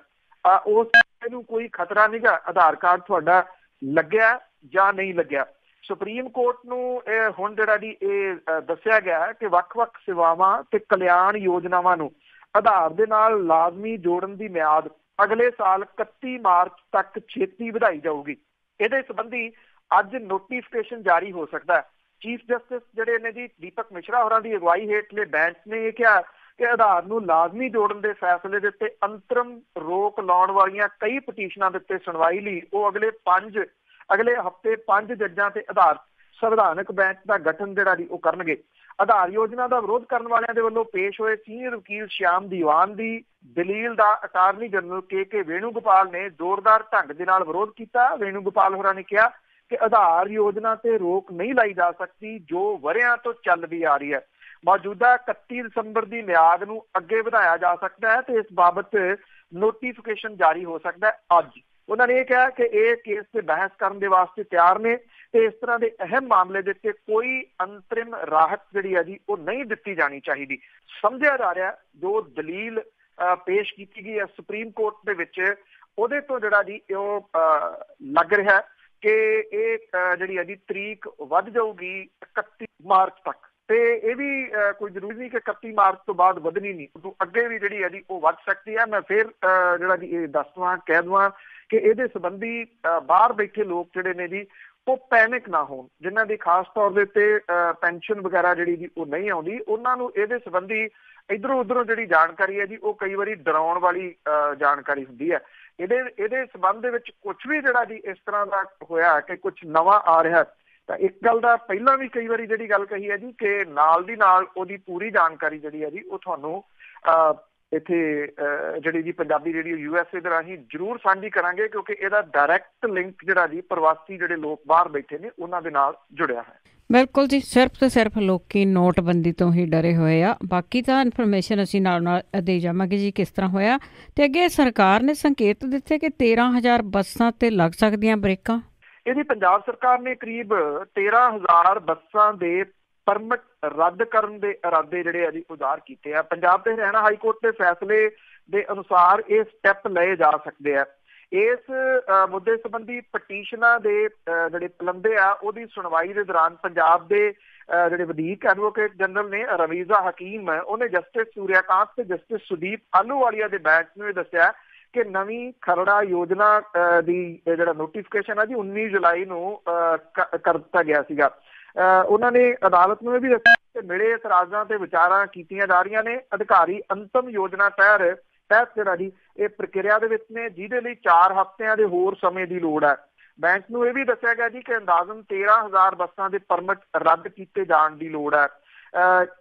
ਉਸ ਨੂੰ ਕੋਈ ਖਤਰਾ ਨਹੀਂ ਗਾ ਆਧਾਰ ਕਾਰਡ ਤੁਹਾਡਾ ਲੱਗਿਆ ਜਾਂ ਨਹੀਂ ਲੱਗਿਆ। ਸੁਪਰੀਮ ਕੋਰਟ ਨੂੰ ਇਹ ਹੁਣ ਜਿਹੜਾ ਜੀ ਇਹ ਦੱਸਿਆ ਗਿਆ ਕਿ ਵੱਖ-ਵੱਖ ਸੇਵਾਵਾਂ ਤੇ ਕਲਿਆਣ ਯੋਜਨਾਵਾਂ ਨੂੰ ਆਧਾਰ ਦੇ ਨਾਲ ਲਾਜ਼ਮੀ ਜੋੜਨ ਦੀ ਮਿਆਦ ਅਗਲੇ ਸਾਲ 31 ਮਾਰਚ ਤੱਕ ਛੇਤੀ ਵਧਾਈ ਜਾਊਗੀ। ਇਹਦੇ ਸੰਬੰਧੀ ਅੱਜ ਨੋਟੀਫਿਕੇਸ਼ਨ ਜਾਰੀ ਹੋ ਸਕਦਾ ਹੈ। ਚੀਫ ਜਸਟਿਸ ਜਿਹੜੇ ਨੇ ਜੀ ਦੀਪਕ ਮਿਸ਼ਰਾ ਹੋਰਾਂ ਦੀ ਅਗਵਾਈ ਹੇਠਲੇ ਬੈਂਚ ਨੇ ਇਹ ਕਿਹਾ ਕਿ ਆਧਾਰ ਨੂੰ ਲਾਜ਼ਮੀ ਜੋੜਨ ਦੇ ਫੈਸਲੇ ਦੇ ਉੱਤੇ ਅੰਤਰਮ ਰੋਕ ਲਾਉਣ ਵਾਲੀਆਂ ਕਈ ਪਟੀਸ਼ਨਾਂ ਦੇ ਉੱਤੇ ਸੁਣਵਾਈ ਲਈ ਉਹ ਅਗਲੇ ਹਫ਼ਤੇ 5 ਜੱਜਾਂ ਤੇ ਆਧਾਰ ਸੰਵਿਧਾਨਕ ਬੈਂਚ ਦਾ ਗਠਨ ਜਿਹੜਾ ਜੀ ਉਹ ਕਰਨਗੇ। ਆਧਾਰ ਯੋਜਨਾ ਦਾ ਵਿਰੋਧ ਕਰਨ ਵਾਲਿਆਂ ਦੇ ਵੱਲੋਂ ਪੇਸ਼ ਹੋਏ ਸੀਨੀਅਰ ਵਕੀਲ ਸ਼ਿਆਮ ਦੀਵਾਨ ਦੀ ਦਲੀਲ ਦਾ ਅਟਾਰਨੀ ਜਨਰਲ ਕੇ ਵੇਣੂਗੋਪਾਲ ਨੇ ਜ਼ੋਰਦਾਰ ਢੰਗ ਦੇ ਨਾਲ ਵਿਰੋਧ ਕੀਤਾ। ਵੇਣੂਗੋਪਾਲ ਹੋਰਾਂ ਨੇ ਕਿਹਾ ਕਿ ਆਧਾਰ ਯੋਜਨਾ ਤੇ ਰੋਕ ਨਹੀਂ ਲਾਈ ਜਾ ਸਕਦੀ ਜੋ ਵਰ੍ਹਿਆਂ ਤੋਂ ਚੱਲਦੀ ਆ ਰਹੀ ਹੈ। ਮੌਜੂਦਾ 31 ਦਸੰਬਰ ਦੀ ਮਿਆਦ ਨੂੰ ਅੱਗੇ ਵਧਾਇਆ ਜਾ ਸਕਦਾ ਹੈ ਤੇ ਇਸ ਬਾਬਤ ਨੋਟੀਫਿਕੇਸ਼ਨ ਜਾਰੀ ਹੋ ਸਕਦਾ ਹੈ ਅੱਜ। ਉਹਨਾਂ ਨੇ ਇਹ ਕਿਹਾ ਕਿ ਇਹ ਕੇਸ ਤੇ ਬਹਿਸ ਕਰਨ ਦੇ ਵਾਸਤੇ ਤਿਆਰ ਨੇ ਤੇ ਇਸ ਤਰ੍ਹਾਂ ਦੇ ਅਹਿਮ ਮਾਮਲੇ ਦੇ ਉੱਤੇ ਕੋਈ ਅੰਤਰਿਮ ਰਾਹਤ ਜਿਹੜੀ ਹੈ ਜੀ ਉਹ ਨਹੀਂ ਦਿੱਤੀ ਜਾਣੀ ਚਾਹੀਦੀ। ਸਮਝਿਆ ਜਾ ਰਿਹਾ ਜੋ ਦਲੀਲ ਪੇਸ਼ ਕੀਤੀ ਗਈ ਹੈ ਸੁਪਰੀਮ ਕੋਰਟ ਦੇ ਵਿੱਚ, ਉਹਦੇ ਤੋਂ ਜਿਹੜਾ ਜੀ ਉਹ ਲੱਗ ਰਿਹਾ ਕਿ ਇਹ ਜਿਹੜੀ ਹੈ ਜੀ ਤਰੀਕ ਵੱਧ ਜਾਊਗੀ 31 ਮਾਰਚ ਤੱਕ। ਤੇ ਇਹ ਵੀ ਕੋਈ ਜ਼ਰੂਰੀ ਨਹੀਂ ਕਿ 31 ਮਾਰਚ ਤੋਂ ਬਾਅਦ ਵਧਣੀ ਨਹੀਂ, ਉਦੋਂ ਅੱਗੇ ਵੀ ਜਿਹੜੀ ਹੈ ਜੀ ਉਹ ਵੱਧ ਸਕਦੀ ਹੈ। ਮੈਂ ਫਿਰ ਜਿਹੜਾ ਜੀ ਇਹ ਕਹਿ ਦੇਵਾਂ ਕਿ ਇਹਦੇ ਸੰਬੰਧੀ ਬਾਹਰ ਬੈਠੇ ਲੋਕ ਜਿਹੜੇ ਨੇ ਜੀ ਉਹ ਪੈਨਿਕ ਨਾ ਹੋਣ, ਜਿਨ੍ਹਾਂ ਦੀ ਖਾਸ ਤੌਰ ਦੇ ਉੱਤੇ ਪੈਨਸ਼ਨ ਵਗੈਰਾ ਜਿਹੜੀ ਜੀ ਉਹ ਨਹੀਂ ਆਉਂਦੀ, ਉਹਨਾਂ ਨੂੰ ਇਹਦੇ ਸੰਬੰਧੀ ਇੱਧਰੋਂ ਉੱਧਰੋਂ ਜਿਹੜੀ ਜਾਣਕਾਰੀ ਹੈ ਜੀ ਉਹ ਕਈ ਵਾਰੀ ਡਰਾਉਣ ਵਾਲੀ ਜਾਣਕਾਰੀ ਹੁੰਦੀ ਹੈ। ਇਹਦੇ ਸੰਬੰਧ ਦੇ ਵਿੱਚ ਕੁਝ ਵੀ ਜਿਹੜਾ ਜੀ ਇਸ ਤਰ੍ਹਾਂ ਦਾ ਹੋਇਆ ਕਿ ਕੁਝ ਨਵਾਂ ਆ ਰਿਹਾ ਤਾਂ ਇੱਕ ਗੱਲ ਦਾ ਪਹਿਲਾਂ ਵੀ ਕਈ ਵਾਰੀ ਜਿਹੜੀ ਗੱਲ ਕਹੀ ਹੈ ਜੀ ਕਿ ਨਾਲ ਦੀ ਨਾਲ ਉਹਦੀ ਪੂਰੀ ਜਾਣਕਾਰੀ ਜਿਹੜੀ ਹੈ ਜੀ ਉਹ ਤੁਹਾਨੂੰ ਇੱਥੇ ਜਿਹੜੀ ਜੀ ਪੰਜਾਬੀ ਰੇਡੀਓ USA ਦੇ ਰਾਹੀਂ ਜ਼ਰੂਰ ਸਾਂਝੀ ਕਰਾਂਗੇ, ਕਿਉਂਕਿ ਇਹਦਾ ਡਾਇਰੈਕਟ ਲਿੰਕ ਜਿਹੜਾ ਜੀ ਪ੍ਰਵਾਸੀ ਜਿਹੜੇ ਲੋਕ ਬਾਹਰ ਬੈਠੇ ਨੇ ਉਹਨਾਂ ਦੇ ਨਾਲ ਜੁੜਿਆ ਹੈ। ਬਿਲਕੁਲ ਜੀ, ਸਿਰਫ ਤੇ ਸਿਰਫ ਲੋਕੀ ਨੋਟਬੰਦੀ ਤੋਂ ਹੀ ਡਰੇ ਹੋਏ ਆ, ਬਾਕੀ ਤਾਂ ਇਨਫੋਰਮੇਸ਼ਨ ਅਸੀਂ ਨਾਲ ਦੇ ਜਾਵਾਂਗੇ ਜੀ ਕਿਸ ਤਰ੍ਹਾਂ ਹੋਇਆ। ਤੇ ਅੱਗੇ ਸਰਕਾਰ ਨੇ ਸੰਕੇਤ ਦਿੱਤੇ ਕਿ 13,000 ਬੱਸਾਂ ਤੇ ਲੱਗ ਸਕਦੀਆਂ ਬ੍ਰੇਕਾਂ। ਇਹਦੀ ਪੰਜਾਬ ਸਰਕਾਰ ਨੇ ਕਰੀਬ 13,000 ਬੱਸਾਂ ਦੇ ਪਰਮਿਟ ਰੱਦ ਕਰਨ ਦੇ ਇਰਾਦੇ ਜਿਹੜੇ ਆ ਜੀ ਉਜ਼ਾਹਰ ਕੀਤੇ ਆ। ਪੰਜਾਬ ਤੇ ਹਰਿਆਣਾ ਹਾਈ ਕੋਰਟ ਦੇ ਫੈਸਲੇ ਦੇ ਅਨੁਸਾਰ ਇਹ ਸਟੈਪ ਲਏ ਜਾ ਸਕਦੇ ਆ। ਇਸ ਮੁੱਦੇ ਸੰਬੰਧੀ ਪਟੀਸ਼ਨਾਂ ਦੇ ਜਿਹੜੇ ਪਲੰਦੇ ਆ ਉਹਦੀ ਸੁਣਵਾਈ ਦੇ ਦੌਰਾਨ ਪੰਜਾਬ ਦੇ ਜਿਹੜੇ ਵਧੀਕ ਐਡਵੋਕੇਟ ਜਨਰਲ ਨੇ ਰਵੀਜ਼ਾ ਹਕੀਮ, ਉਹਨੇ ਜਸਟਿਸ ਸੂਰਿਆਕਾਂਤ ਤੇ ਜਸਟਿਸ ਸੁਦੀਪ ਆਲੂਵਾਲੀਆ ਦੇ ਬੈਂਚ ਨੂੰ ਇਹ ਦੱਸਿਆ ਕਿ ਨਵੀਂ ਖਰੜਾ ਯੋਜਨਾ ਦੀ ਜਿਹੜਾ ਨੋਟੀਫਿਕੇਸ਼ਨ ਆ ਜੀ 19 ਜੁਲਾਈ ਨੂੰ ਕਰ ਦਿੱਤਾ ਗਿਆ ਸੀਗਾ। ਉਹਨਾਂ ਨੇ ਅਦਾਲਤ ਨੂੰ ਇਹ ਵੀ ਦੱਸਿਆ ਕਿ ਮਿਲੇ ਇਤਰਾਜ਼ਾਂ ਤੇ ਵਿਚਾਰਾਂ ਕੀਤੀਆਂ ਜਾ ਰਹੀਆਂ ਨੇ। ਅਧਿਕਾਰੀ ਅੰਤਮ ਯੋਜਨਾ ਤਹਿਤ ਜਿਹੜਾ ਜੀ ਇਹ ਪ੍ਰਕਿਰਿਆ ਦੇ ਵਿੱਚ ਨੇ, ਜਿਹਦੇ ਲਈ 4 ਹਫ਼ਤਿਆਂ ਦੇ ਹੋਰ ਸਮੇਂ ਦੀ ਲੋੜ ਹੈ। ਬੈਂਚ ਨੂੰ ਇਹ ਵੀ ਦੱਸਿਆ ਗਿਆ ਜੀ ਕਿ ਅੰਦਾਜ਼ਨ 13,000 ਬੱਸਾਂ ਦੇ ਪਰਮਿਟ ਰੱਦ ਕੀਤੇ ਜਾਣ ਦੀ ਲੋੜ ਹੈ।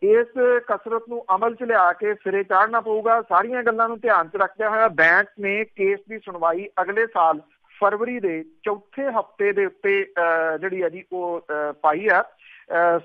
ਇਸ ਕਸਰਤ ਨੂੰ ਅਮਲ 'ਚ ਲਿਆ ਕੇ ਸਿਰੇ ਚਾੜਨਾ ਪਊਗਾ। ਸਾਰੀਆਂ ਗੱਲਾਂ ਨੂੰ ਧਿਆਨ 'ਚ ਰੱਖਦਿਆਂ ਹੋਇਆ ਬੈਂਚ ਨੇ ਕੇਸ ਦੀ ਸੁਣਵਾਈ ਅਗਲੇ ਸਾਲ ਫਰਵਰੀ ਦੇ ਚੌਥੇ ਹਫ਼ਤੇ ਦੇ ਉੱਤੇ ਜਿਹੜੀ ਹੈ ਜੀ ਉਹ ਪਾਈ ਆ।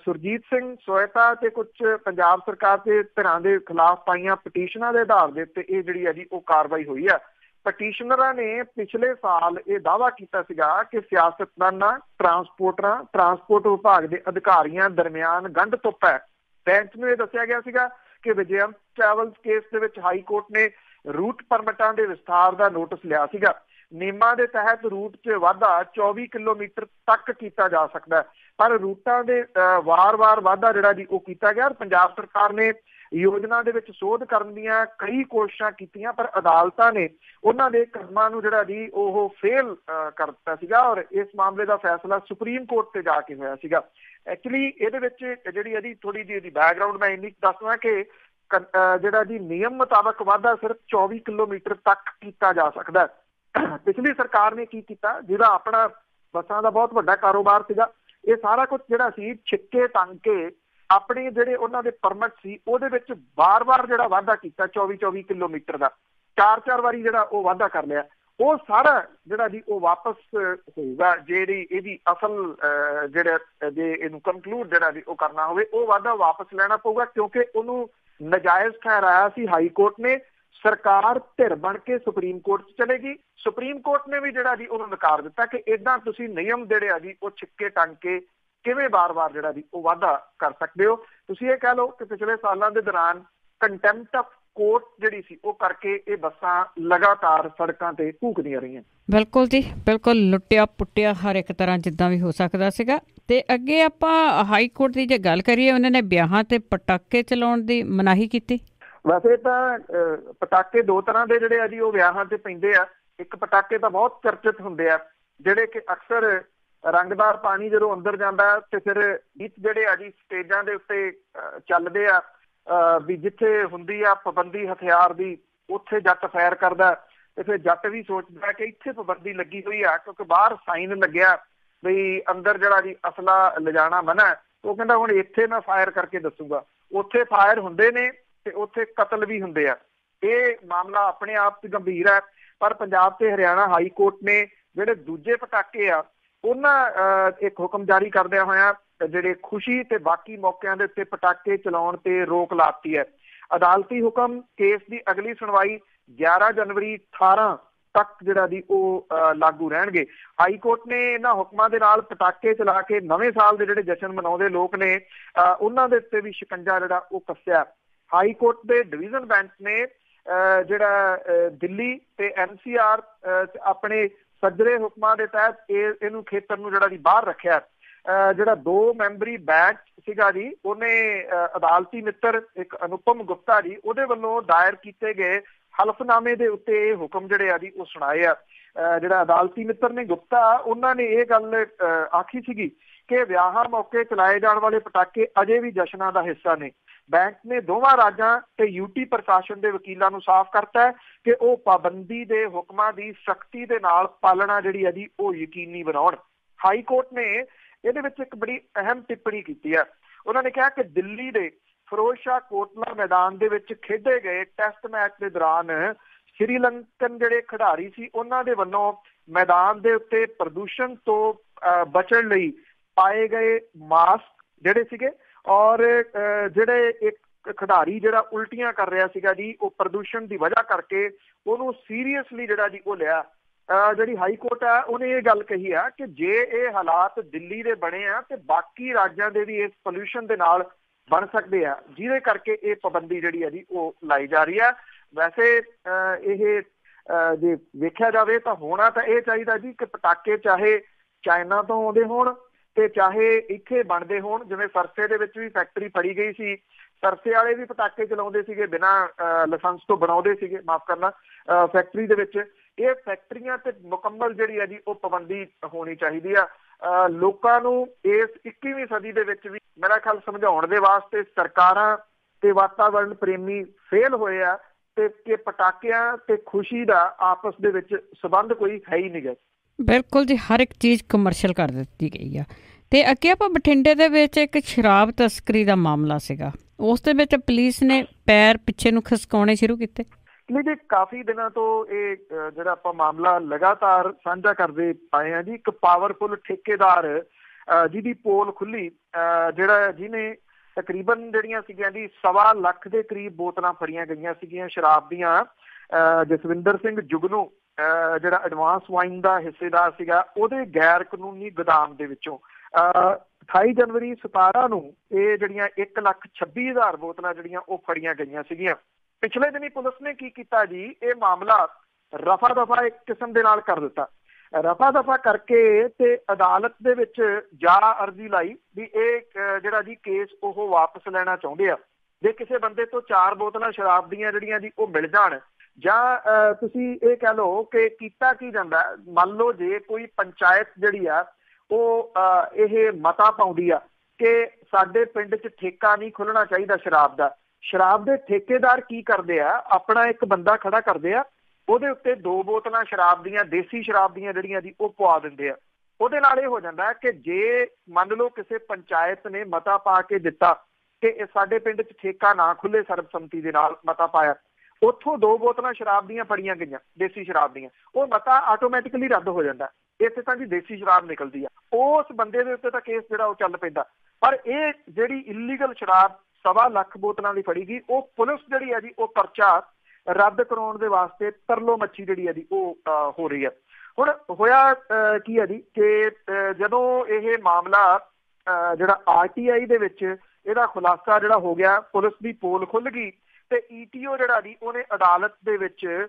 ਸੁਰਜੀਤ ਸਿੰਘ ਸੋਇਤਾ ਤੇ ਕੁਝ ਪੰਜਾਬ ਸਰਕਾਰ ਦੇ ਧਿਰਾਂ ਦੇ ਖਿਲਾਫ ਪਾਈਆਂ ਪਟੀਸ਼ਨਾਂ ਦੇ ਆਧਾਰ ਦੇ ਉੱਤੇ ਇਹ ਜਿਹੜੀ ਹੈ ਜੀ ਉਹ ਕਾਰਵਾਈ ਹੋਈ ਆ। ਪਟੀਸ਼ਨਰਾਂ ਨੇ ਪਿਛਲੇ ਸਾਲ ਇਹ ਦਾਅਵਾ ਕੀਤਾ ਸੀਗਾ ਕਿ ਸਿਆਸਤਦਾਨਾਂ, ਟਰਾਂਸਪੋਰਟ ਵਿਭਾਗ ਦੇ ਅਧਿਕਾਰੀਆਂ ਦਰਮਿਆਨ ਗੰਢ ਧੁੱਪ ਹੈ। ਬੈਂਚ ਨੂੰ ਇਹ ਦੱਸਿਆ ਗਿਆ ਸੀਗਾ ਕਿ ਵਿਜਯਮ ਟਰੈਵਲਸ ਕੇਸ ਦੇ ਵਿੱਚ ਹਾਈ ਕੋਰਟ ਨੇ ਰੂਟ ਪਰਮਿਟਾਂ ਦੇ ਵਿਸਥਾਰ ਦਾ ਨੋਟਿਸ ਲਿਆ ਸੀਗਾ। ਨਿਯਮਾਂ ਦੇ ਤਹਿਤ ਰੂਟ 'ਚ ਵਾਧਾ 24 ਕਿਲੋਮੀਟਰ ਤੱਕ ਕੀਤਾ ਜਾ ਸਕਦਾ, ਪਰ ਰੂਟਾਂ ਦੇ ਵਾਰ-ਵਾਰ ਵਾਧਾ ਜਿਹੜਾ ਜੀ ਉਹ ਕੀਤਾ ਗਿਆ। ਪੰਜਾਬ ਸਰਕਾਰ ਨੇ ਯੋਜਨਾ ਦੇ ਵਿੱਚ ਸੋਧ ਕਰਨ ਦੀਆਂ ਕਈ ਕੋਸ਼ਿਸ਼ਾਂ ਕੀਤੀਆਂ, ਪਰ ਅਦਾਲਤਾਂ ਨੇ ਉਹਨਾਂ ਦੇ ਕਦਮਾਂ ਨੂੰ ਜਿਹੜਾ ਜੀ ਉਹ ਫੇਲ ਕਰ ਦਿੱਤਾ ਸੀਗਾ ਔਰ ਇਸ ਮਾਮਲੇ ਦਾ ਫੈਸਲਾ ਸੁਪਰੀਮ ਕੋਰਟ ਤੇ ਜਾ ਕੇ ਹੋਇਆ ਸੀਗਾ। ਐਕਚੁਅਲੀ ਇਹਦੇ ਵਿੱਚ ਜਿਹੜੀ ਇਹਦੀ ਥੋੜੀ ਜਿਹੀ ਇਹਦੀ ਬੈਕਗਰਾਊਂਡ ਮੈਂ ਇੰਨੀ ਦੱਸਦਾ ਕਿ ਜਿਹੜਾ ਜੀ ਨਿਯਮ ਮੁਤਾਬਕ ਵਾਧਾ ਸਿਰਫ 24 ਕਿਲੋਮੀਟਰ ਤੱਕ ਕੀਤਾ ਜਾ ਸਕਦਾ। ਪਿਛਲੀ ਸਰਕਾਰ ਨੇ ਕੀ ਕੀਤਾ, ਜਿਹਦਾ ਆਪਣਾ ਬੱਸਾਂ ਦਾ ਬਹੁਤ ਵੱਡਾ ਕਾਰੋਬਾਰ ਸੀਗਾ, ਇਹ ਸਾਰਾ ਕੁਝ ਜਿਹੜਾ ਸੀ ਛਿੱਕੇ ਟੰਗ ਕੇ ਆਪਣੇ ਜਿਹੜੇ ਉਹਨਾਂ ਦੇ ਪਰਮਿਟ ਸੀ ਉਹਦੇ ਵਿੱਚ ਵਾਰ-ਵਾਰ ਜਿਹੜਾ ਵਾਧਾ ਕੀਤਾ 24 ਕਿਲੋਮੀਟਰ ਦਾ 4 ਵਾਰੀ ਜਿਹੜਾ ਉਹ ਵਾਧਾ ਕਰ ਲਿਆ। ਉਹ ਸਾਰਾ ਜਿਹੜਾ ਜੀ ਉਹ ਵਾਪਸ ਹੋਊਗਾ। ਜਿਹੜੀ ਇਹਦੀ ਅਸਲ ਜਿਹੜਾ ਜੇ ਇਹਨੂੰ ਕੰਕਲੂਡ ਜਿਹੜਾ ਜੀ ਉਹ ਕਰਨਾ ਹੋਵੇ ਉਹ ਵਾਧਾ ਵਾਪਸ ਲੈਣਾ ਪਊਗਾ, ਕਿਉਂਕਿ ਉਹਨੂੰ ਨਜਾਇਜ਼ ਠਹਿਰਾਇਆ ਸੀ ਹਾਈ ਕੋਰਟ ਨੇ। ਸਰਕਾਰ ਧਿਰ ਬਣ ਕੇ ਸੁਪਰੀਮ ਕੋਰਟ 'ਚ ਚਲੇਗੀ। ਸੁਪਰੀਮ ਕੋਰਟ ਨੇ ਵੀ ਜਿਹੜਾ ਜੀ ਉਹਨੂੰ ਨਕਾਰ ਦਿੱਤਾ ਕਿ ਏਦਾਂ ਤੁਸੀਂ ਨਿਯਮ ਜਿਹੜੇ ਆ ਜੀ ਉਹ ਛਿੱਕੇ ਟੰਗ ਕੇ ਕਿਵੇਂ ਵਾਰ-ਵਾਰ ਜਿਹੜਾ ਜੀ ਉਹ ਵਾਧਾ ਕਰ ਸਕਦੇ ਹੋ। ਤੁਸੀਂ ਇਹ ਕਹਿ ਲਓ ਕਿ ਪਿਛਲੇ ਸਾਲਾਂ ਦੇ ਦੌਰਾਨ ਕੰਟੈਂਪਟ ਆਫ ਕੋਰਟ ਜਿਹੜੀ ਸੀ ਉਹ ਕਰਕੇ ਇਹ ਬੱਸਾਂ ਲਗਾਤਾਰ ਸੜਕਾਂ ਤੇ ਘੂਕਦੀਆਂ ਰਹੀਆਂ। ਬਿਲਕੁਲ ਜੀ, ਬਿਲਕੁਲ ਲੁੱਟਿਆ ਪੁੱਟਿਆ ਹਰ ਇੱਕ ਤਰ੍ਹਾਂ ਜਿੱਦਾਂ ਵੀ ਹੋ ਸਕਦਾ ਸੀਗਾ। ਤੇ ਅੱਗੇ ਆਪਾਂ ਹਾਈ ਕੋਰਟ ਦੀ ਜੇ ਗੱਲ ਕਰੀਏ, ਉਹਨਾਂ ਨੇ ਵਿਆਹਾਂ ਤੇ ਪਟਾਕੇ ਚਲਾਉਣ ਦੀ ਮਨਾਹੀ ਕੀਤੀ। ਵੈਸੇ ਤਾਂ ਪਟਾਕੇ 2 ਤਰ੍ਹਾਂ ਦੇ ਜਿਹੜੇ ਆ ਜੀ ਉਹ ਵਿਆਹਾਂ ਤੇ ਪੈਂਦੇ ਆ। ਇੱਕ ਪਟਾਕੇ ਤਾਂ ਬਹੁਤ ਚਰਚਿਤ ਹੁੰਦੇ ਆ ਜਿਹੜੇ ਕਿ ਅਕਸਰ ਰੰਗਦਾਰ ਪਾਣੀ ਜਦੋਂ ਅੰਦਰ ਜਾਂਦਾ ਤੇ ਫਿਰ ਗੀਤ ਜਿਹੜੇ ਆ ਜੀ ਸਟੇਜਾਂ ਦੇ ਉੱਤੇ ਚੱਲਦੇ ਆ ਵੀ ਜਿੱਥੇ ਹੁੰਦੀ ਆ ਪਾਬੰਦੀ ਹਥਿਆਰ ਦੀ ਉੱਥੇ ਜੱਟ ਫਾਇਰ ਕਰਦਾ ਤੇ ਫਿਰ ਜੱਟ ਵੀ ਸੋਚਦਾ ਕਿ ਇੱਥੇ ਪਾਬੰਦੀ ਲੱਗੀ ਹੋਈ ਆ ਕਿਉਂਕਿ ਬਾਹਰ ਸਾਈਨ ਲੱਗਿਆ ਵੀ ਅੰਦਰ ਜਿਹੜਾ ਜੀ ਅਸਲਾ ਲਿਜਾਣਾ ਮਨਾ। ਉਹ ਕਹਿੰਦਾ ਹੁਣ ਇੱਥੇ ਮੈਂ ਫਾਇਰ ਕਰਕੇ ਦੱਸੂਗਾ। ਉੱਥੇ ਫਾਇਰ ਹੁੰਦੇ ਨੇ ਤੇ ਉੱਥੇ ਕਤਲ ਵੀ ਹੁੰਦੇ ਆ। ਇਹ ਮਾਮਲਾ ਆਪਣੇ ਆਪ 'ਚ ਗੰਭੀਰ ਹੈ, ਪਰ ਪੰਜਾਬ ਤੇ ਹਰਿਆਣਾ ਹਾਈ ਕੋਰਟ ਨੇ ਜਿਹੜੇ ਦੂਜੇ ਪਟਾਕੇ ਆ ਉਹਨਾਂ ਇੱਕ ਹੁਕਮ ਜਾਰੀ ਕਰਦਿਆਂ ਹੋਇਆ ਜਿਹੜੇ ਖੁਸ਼ੀ ਤੇ ਬਾਕੀ ਮੌਕਿਆਂ ਦੇ ਉੱਤੇ ਪਟਾਕੇ ਚਲਾਉਣ ਤੇ ਰੋਕ ਲਾਤੀ ਹੈ। ਅਦਾਲਤੀ ਹੁਕਮ ਕੇਸ ਦੀ ਅਗਲੀ ਸੁਣਵਾਈ 11 ਜਨਵਰੀ 18 तक जिहड़ा दी लागू रहणगे। हाई कोर्ट ने इन्हां हुकमां दे नाल पटाके चला के नवें साल दे जिहड़े जशन मनाउंदे लोक ने उन्हां दे उत्ते भी शिकंजा जिहड़ा कस्सिया। हाई कोर्ट दे डिवीजन बेंच ने जिहड़ा दिल्ली ते NCR अपने सज्जरे हुकमां दे तहत इहनूं खेतर नूं जिहड़ा दी बाहर रखिया। ਜਿਹੜਾ 2 ਮੈਂਬਰੀ ਬੈਂਚ ਸੀਗਾ ਜੀ, ਉਹਨੇ ਅਦਾਲਤੀ ਮਿੱਤਰ ਇੱਕ ਅਨੁਪਮ ਗੁਪਤਾ ਜੀ, ਉਹਦੇ ਵੱਲੋਂ ਦਾਇਰ ਕੀਤੇ ਗਏ ਹਲਫਨਾਮੇ ਦੇ ਉੱਤੇ ਇਹ ਹੁਕਮ ਜਿਹੜੇ ਆ ਜੀ ਉਹ ਸੁਣਾਏ ਆ। ਜਿਹੜਾ ਅਦਾਲਤੀ ਮਿੱਤਰ ਨੇ ਗੁਪਤਾ, ਉਹਨਾਂ ਨੇ ਇਹ ਗੱਲ ਆਖੀ ਸੀਗੀ ਕਿ ਵਿਆਹਾਂ ਮੌਕੇ ਚਲਾਏ ਜਾਣ ਵਾਲੇ ਪਟਾਕੇ ਅਜੇ ਵੀ ਜਸ਼ਨਾਂ ਦਾ ਹਿੱਸਾ ਨੇ। ਬੈਂਚ ਨੇ ਦੋਵਾਂ ਰਾਜਾਂ ਤੇ UT ਪ੍ਰਸ਼ਾਸਨ ਦੇ ਵਕੀਲਾਂ ਨੂੰ ਸਾਫ਼ ਕਰਤਾ ਹੈ ਕਿ ਉਹ ਪਾਬੰਦੀ ਦੇ ਹੁਕਮਾਂ ਦੀ ਸਖਤੀ ਦੇ ਨਾਲ ਪਾਲਣਾ ਜਿਹੜੀ ਆ ਜੀ ਉਹ ਯਕੀਨੀ ਬਣਾਉਣ। ਹਾਈ ਕੋਰਟ ਨੇ ਇਹਦੇ ਵਿੱਚ ਇੱਕ ਬੜੀ ਅਹਿਮ ਟਿੱਪਣੀ ਕੀਤੀ ਹੈ। ਉਹਨਾਂ ਨੇ ਕਿਹਾ ਕਿ ਦਿੱਲੀ ਦੇ ਫਿਰੋਜ਼ ਸ਼ਾਹ ਕੋਟਲਾ ਮੈਦਾਨ ਦੇ ਵਿੱਚ ਖੇਡੇ ਗਏ ਟੈਸਟ ਮੈਚ ਦੇ ਦੌਰਾਨ ਸ਼੍ਰੀਲੰਕਨ ਜਿਹੜੇ ਖਿਡਾਰੀ ਸੀ ਉਹਨਾਂ ਦੇ ਵੱਲੋਂ ਮੈਦਾਨ ਦੇ ਉੱਤੇ ਪ੍ਰਦੂਸ਼ਣ ਤੋਂ ਬਚਣ ਲਈ ਪਾਏ ਗਏ ਮਾਸਕ ਜਿਹੜੇ ਸੀਗੇ, ਔਰ ਜਿਹੜੇ ਇੱਕ ਖਿਡਾਰੀ ਜਿਹੜਾ ਉਲਟੀਆਂ ਕਰ ਰਿਹਾ ਸੀਗਾ ਜੀ, ਉਹ ਪ੍ਰਦੂਸ਼ਣ ਦੀ ਵਜ੍ਹਾ ਕਰਕੇ ਉਹਨੂੰ ਸੀਰੀਅਸਲੀ ਜਿਹੜਾ ਜੀ ਉਹ ਲਿਆ। ਜਿਹੜੀ ਹਾਈ ਕੋਰਟ ਹੈ ਉਹਨੇ ਇਹ ਗੱਲ ਕਹੀ ਆ ਕਿ ਜੇ ਇਹ ਹਾਲਾਤ ਦਿੱਲੀ ਦੇ ਬਣੇ ਆ ਤੇ ਬਾਕੀ ਰਾਜਾਂ ਦੇ ਵੀ ਇਸ ਪੋਲਿਊਸ਼ਨ ਦੇ ਨਾਲ ਬਣ ਸਕਦੇ ਆ, ਜਿਹਦੇ ਕਰਕੇ ਇਹ ਪਾਬੰਦੀ ਜਿਹੜੀ ਆ ਜੀ ਉਹ ਲਾਈ ਜਾ ਰਹੀ ਆ। ਵੈਸੇ ਇਹ ਜੇ ਵੇਖਿਆ ਜਾਵੇ ਤਾਂ ਹੋਣਾ ਤਾਂ ਇਹ ਚਾਹੀਦਾ ਜੀ ਕਿ ਪਟਾਕੇ ਚਾਹੇ ਚਾਈਨਾ ਤੋਂ ਆਉਂਦੇ ਹੋਣ ਤੇ ਚਾਹੇ ਇੱਥੇ ਬਣਦੇ ਹੋਣ। ਜਿਵੇਂ ਸਰਸੇ ਦੇ ਵਿੱਚ ਵੀ ਫੈਕਟਰੀ ਫੜੀ ਗਈ ਸੀ, ਸਰਸੇ ਵਾਲੇ ਵੀ ਪਟਾਕੇ ਚਲਾਉਂਦੇ ਸੀਗੇ, ਬਿਨਾਂ ਲਾਇਸੈਂਸ ਤੋਂ ਬਣਾਉਂਦੇ ਸੀਗੇ, ਮਾਫ ਕਰਨਾ, ਫੈਕਟਰੀ ਦੇ ਵਿੱਚ। ਇਹ ਫੈਕਟਰੀਆਂ ਤੇ ਮੁਕੰਮਲ ਜਿਹੜੀ ਆ ਜੀ ਉਹ ਪਾਬੰਦੀ ਹੋਣੀ ਚਾਹੀਦੀ ਆ। ਲੋਕਾਂ ਨੂੰ ਇਸ 21ਵੀਂ ਸਦੀ ਦੇ ਵਿੱਚ ਵੀ ਮੇਰਾ ਖਿਆਲ ਸਮਝਾਉਣ ਦੇ ਵਾਸਤੇ ਸਰਕਾਰਾਂ ਤੇ ਵਾਤਾਵਰਣ ਪ੍ਰੇਮੀ ਫੇਲ ਹੋਏ ਆ ਤੇ ਕਿ ਪਟਾਕਿਆਂ ਤੇ ਖੁਸ਼ੀ ਦਾ ਆਪਸ ਦੇ ਵਿੱਚ ਸੰਬੰਧ ਕੋਈ ਹੈ ਹੀ ਨਹੀਂ ਗਾ। ਬਿਲਕੁਲ ਜੀ, ਹਰ ਇੱਕ ਚੀਜ਼ ਕਮਰਸ਼ੀਅਲ ਕਰ ਦਿੱਤੀ ਗਈ ਆ। ਤੇ ਅੱਗੇ ਆਪਾਂ ਬਠਿੰਡੇ ਦੇ ਵਿੱਚ ਇੱਕ ਸ਼ਰਾਬ ਤਸਕਰੀ ਦਾ ਮਾਮਲਾ ਸੀਗਾ, ਉਸ ਦੇ ਵਿੱਚ ਪੁਲਿਸ ਨੇ ਪੈਰ ਪਿੱਛੇ ਨੂੰ ਖਿਸਕਾਉਣੇ ਸ਼ੁਰੂ ਕੀਤੇ। ਨਹੀਂ ਜੀ, ਕਾਫੀ ਦਿਨਾਂ ਤੋਂ ਇਹ ਜਿਹੜਾ ਆਪਾਂ ਮਾਮਲਾ ਲਗਾਤਾਰ ਸਾਂਝਾ ਕਰਦੇ ਆਏ ਹਾਂ ਜੀ। ਇੱਕ ਪਾਵਰਫੁਲ ਠੇਕੇਦਾਰ ਜਿਹਦੀ ਪੋਲ ਖੁੱਲੀ, ਜਿਹਨੇ ਤਕਰੀਬਨ ਜਿਹੜੀਆਂ ਸੀਗੀਆਂ ਜੀ 1.25 ਲੱਖ ਦੇ ਕਰੀਬ ਬੋਤਲਾਂ ਫੜੀਆਂ ਗਈਆਂ ਸੀਗੀਆਂ ਸ਼ਰਾਬ ਦੀਆਂ। ਜਸਵਿੰਦਰ ਸਿੰਘ ਜੁਗਨੂ ਜਿਹੜਾ ਐਡਵਾਂਸ ਵਾਈਨ ਦਾ ਹਿੱਸੇਦਾਰ ਸੀਗਾ, ਉਹਦੇ ਗੈਰ ਕਾਨੂੰਨੀ ਗੋਦਾਮ ਦੇ ਵਿੱਚੋਂ 28 ਜਨਵਰੀ 17 ਨੂੰ ਇਹ ਜਿਹੜੀਆਂ 1,26,000 ਬੋਤਲਾਂ ਜਿਹੜੀਆਂ ਉਹ ਫੜੀਆਂ ਗਈਆਂ ਸੀਗੀਆਂ। ਪਿਛਲੇ ਦਿਨੀ ਪੁਲਿਸ ਨੇ ਕੀ ਕੀਤਾ ਜੀ, ਇਹ ਮਾਮਲਾ ਰਫਾ ਦਫਾ ਇੱਕ ਕਿਸਮ ਦੇ ਨਾਲ ਕਰ ਦਿੱਤਾ। ਰਫਾ ਦਫਾ ਕਰਕੇ ਤੇ ਅਦਾਲਤ ਦੇ ਵਿੱਚ ਜਾ ਅਰਜ਼ੀ ਲਾਈ ਵੀ ਇਹ ਜਿਹੜਾ ਜੀ ਕੇਸ ਉਹ ਵਾਪਸ ਲੈਣਾ ਚਾਹੁੰਦੇ ਆ। ਜੇ ਕਿਸੇ ਬੰਦੇ ਤੋਂ 4 ਬੋਤਲਾਂ ਸ਼ਰਾਬ ਦੀਆਂ ਜਿਹੜੀਆਂ ਜੀ ਉਹ ਮਿਲ ਜਾਣ, ਜਾਂ ਤੁਸੀਂ ਇਹ ਕਹਿ ਲਓ ਕਿ ਕੀਤਾ ਕੀ ਜਾਂਦਾ, ਮੰਨ ਲਓ ਜੇ ਕੋਈ ਪੰਚਾਇਤ ਜਿਹੜੀ ਆ ਉਹ ਇਹ ਮਤਾ ਪਾਉਂਦੀ ਆ ਕਿ ਸਾਡੇ ਪਿੰਡ 'ਚ ਠੇਕਾ ਨਹੀਂ ਖੁੱਲ੍ਹਣਾ ਚਾਹੀਦਾ ਸ਼ਰਾਬ ਦਾ। ਸ਼ਰਾਬ ਦੇ ਠੇਕੇਦਾਰ ਕੀ ਕਰਦੇ ਆ, ਆਪਣਾ ਇੱਕ ਬੰਦਾ ਖੜਾ ਕਰਦੇ ਆ, ਉਹਦੇ ਉੱਤੇ 2 ਬੋਤਲਾਂ ਸ਼ਰਾਬ ਦੀਆਂ, ਦੇਸੀ ਸ਼ਰਾਬ ਦੀਆਂ ਜਿਹੜੀਆਂ ਜੀ ਉਹ ਪਵਾ ਦਿੰਦੇ ਆ। ਉਹਦੇ ਨਾਲ ਇਹ ਹੋ ਜਾਂਦਾ ਕਿ ਜੇ ਮੰਨ ਲਓ ਕਿਸੇ ਪੰਚਾਇਤ ਨੇ ਮਤਾ ਪਾ ਕੇ ਦਿੱਤਾ ਕਿ ਸਾਡੇ ਪਿੰਡ 'ਚ ਠੇਕਾ ਨਾ ਖੁੱਲੇ, ਸਰਬਸੰਮਤੀ ਦੇ ਨਾਲ ਮਤਾ ਪਾਇਆ, ਉੱਥੋਂ 2 ਬੋਤਲਾਂ ਸ਼ਰਾਬ ਦੀਆਂ ਫੜੀਆਂ ਗਈਆਂ, ਦੇਸੀ ਸ਼ਰਾਬ ਦੀਆਂ, ਉਹ ਮਤਾ ਆਟੋਮੈਟਿਕਲੀ ਰੱਦ ਹੋ ਜਾਂਦਾ। ਇੱਥੇ ਤਾਂ ਜੀ ਦੇਸੀ ਸ਼ਰਾਬ ਨਿਕਲਦੀ ਆ, ਉਸ ਬੰਦੇ ਦੇ ਉੱਤੇ ਤਾਂ ਕੇਸ ਜਿਹੜਾ ਉਹ ਚੱਲ ਪੈਂਦਾ। ਪਰ ਇਹ ਜਿਹੜੀ ਇਲੀਗਲ ਸ਼ਰਾਬ 1.25 ਲੱਖ ਬੋਤਲਾਂ ਦੀ ਫੜੀ ਗਈ, ਉਹ ਪੁਲਿਸ ਜਿਹੜੀ ਹੈ ਜੀ ਉਹ ਪਰਚਾ ਰੱਦ ਕਰਾਉਣ ਦੇ ਵਾਸਤੇ ਤਰਲੋ ਮੱਛੀ ਜਿਹੜੀ ਹੈ ਜੀ ਉਹ ਹੋ ਰਹੀ ਹੈ। ਹੁਣ ਹੋਇਆ ਕੀ ਹੈ ਜੀ ਕਿ ਜਦੋਂ ਇਹ ਮਾਮਲਾ ਜਿਹੜਾ RTI ਦੇ ਵਿੱਚ ਇਹਦਾ ਖੁਲਾਸਾ ਜਿਹੜਾ ਹੋ ਗਿਆ, ਪੁਲਿਸ ਦੀ ਪੋਲ ਖੁੱਲ ਗਈ ਤੇ ETO ਜਿਹੜਾ ਜੀ ਉਹਨੇ ਅਦਾਲਤ ਦੇ ਵਿੱਚ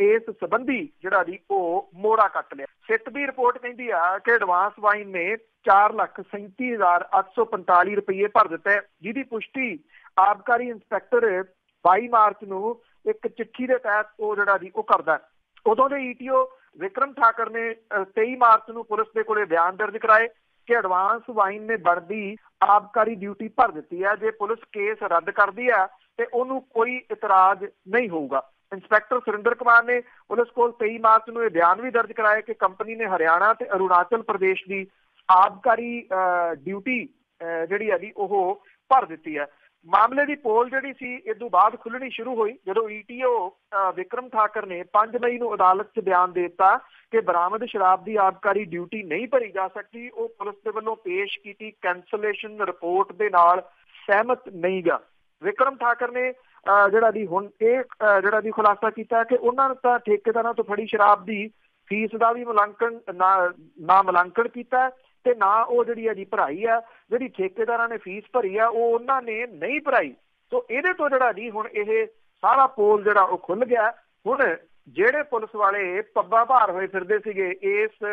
ਇਸ ਸੰਬੰਧੀ ਜਿਹੜਾ ਜੀ ਉਹ ਮੋੜਾ ਕੱਟ ਲਿਆ। ਸਿੱਟ ਦੀ ਰਿਪੋਰਟ ਕਹਿੰਦੀ ਆ ਕਿ ਐਡਵਾਂਸ ਵਾਈਨ ਨੇ 4,37,845 ਰੁਪਏ ਭਰ ਦਿੱਤੇ, ਜਿਹਦੀ ਪੁਸ਼ਟੀ ਆਬਕਾਰੀ ਇੰਸਪੈਕਟਰ 22 ਮਾਰਚ ਨੂੰ ਇੱਕ ਚਿੱਠੀ ਦੇ ਤਹਿਤ ਉਹ ਜਿਹੜਾ ਜੀ ਉਹ ਕਰਦਾ। ਉਦੋਂ ਦੇ ETO ਵਿਕਰਮ ਠਾਕਰ ਨੇ 23 ਮਾਰਚ ਨੂੰ ਪੁਲਿਸ ਦੇ ਕੋਲੇ ਬਿਆਨ ਦਰਜ ਕਰਾਏ ਕਿ ਐਡਵਾਂਸ ਵਾਈਨ ਨੇ ਬਣਦੀ ਆਬਕਾਰੀ ਡਿਊਟੀ ਭਰ ਦਿੱਤੀ ਹੈ। ਜੇ ਪੁਲਿਸ ਕੇਸ ਰੱਦ ਕਰਦੀ ਹੈ ਤੇ ਉਹਨੂੰ ਕੋਈ ਇਤਰਾਜ਼ ਨਹੀਂ ਹੋਊਗਾ। ਇੰਸਪੈਕਟਰ ਸੁਰਿੰਦਰ ਕੁਮਾਰ ਨੇ ਪੁਲਿਸ ਕੋਲ 23 ਮਾਰਚ ਨੂੰ ਇਹ ਬਿਆਨ ਵੀ ਦਰਜ ਕਰਾਇਆ ਕਿ ਕੰਪਨੀ ਨੇ ਹਰਿਆਣਾ ਤੇ ਅਰੁਣਾਚਲ ਪ੍ਰਦੇਸ਼ ਦੀ ਆਬਕਾਰੀ ਡਿਊਟੀ ਜਿਹੜੀ ਹੈ ਜੀ ਉਹ ਭਰ ਦਿੱਤੀ ਹੈ। ਮਾਮਲੇ ਦੀ ਪੋਲ ਜਿਹੜੀ ਸੀ ਇਸ ਤੋਂ ਬਾਅਦ ਖੁੱਲਣੀ ਸ਼ੁਰੂ ਹੋਈ ਜਦੋਂ ETO ਵਿਕਰਮ ਠਾਕਰ ਨੇ 5 ਮਈ ਨੂੰ ਅਦਾਲਤ 'ਚ ਬਿਆਨ ਦੇ ਦਿੱਤਾ ਕਿ ਬਰਾਮਦ ਸ਼ਰਾਬ ਦੀ ਆਬਕਾਰੀ ਡਿਊਟੀ ਨਹੀਂ ਭਰੀ ਜਾ ਸਕਦੀ। ਉਹ ਪੁਲਿਸ ਦੇ ਵੱਲੋਂ ਪੇਸ਼ ਕੀਤੀ ਕੈਂਸਲੇਸ਼ਨ ਰਿਪੋਰਟ ਦੇ ਨਾਲ ਸਹਿਮਤ ਨਹੀਂ ਗਾ। ਵਿਕਰਮ ਠਾਕਰ ਨੇ ਜਿਹੜਾ ਦੀ ਹੁਣ ਇਹ ਜਿਹੜਾ ਦੀ ਖੁਲਾਸਾ ਕੀਤਾ ਕਿ ਉਹਨਾਂ ਨੇ ਤਾਂ ਠੇਕੇਦਾਰਾਂ ਤੋਂ ਫੜੀ ਸ਼ਰਾਬ ਦੀ ਫੀਸ ਦਾ ਵੀ ਨਾ ਮੁਲਾਂਕਣ ਕੀਤਾ ਤੇ ਨਾ ਉਹ ਜਿਹੜੀ ਹੈ ਜੀ ਭਰਾਈ ਆ। ਜਿਹੜੀ ਠੇਕੇਦਾਰਾਂ ਨੇ ਫੀਸ ਭਰੀ ਆ ਉਹ ਉਹਨਾਂ ਨੇ ਨਹੀਂ ਭਰਾਈ। ਸੋ ਇਹਦੇ ਤੋਂ ਜਿਹੜਾ ਜੀ ਹੁਣ ਇਹ ਸਾਰਾ ਪੋਲ ਜਿਹੜਾ ਉਹ ਖੁੱਲ ਗਿਆ। ਹੁਣ ਜਿਹੜੇ ਪੁਲਿਸ ਵਾਲੇ ਪੱਬਾਂ ਭਾਰ ਹੋਏ ਫਿਰਦੇ ਸੀਗੇ ਇਸ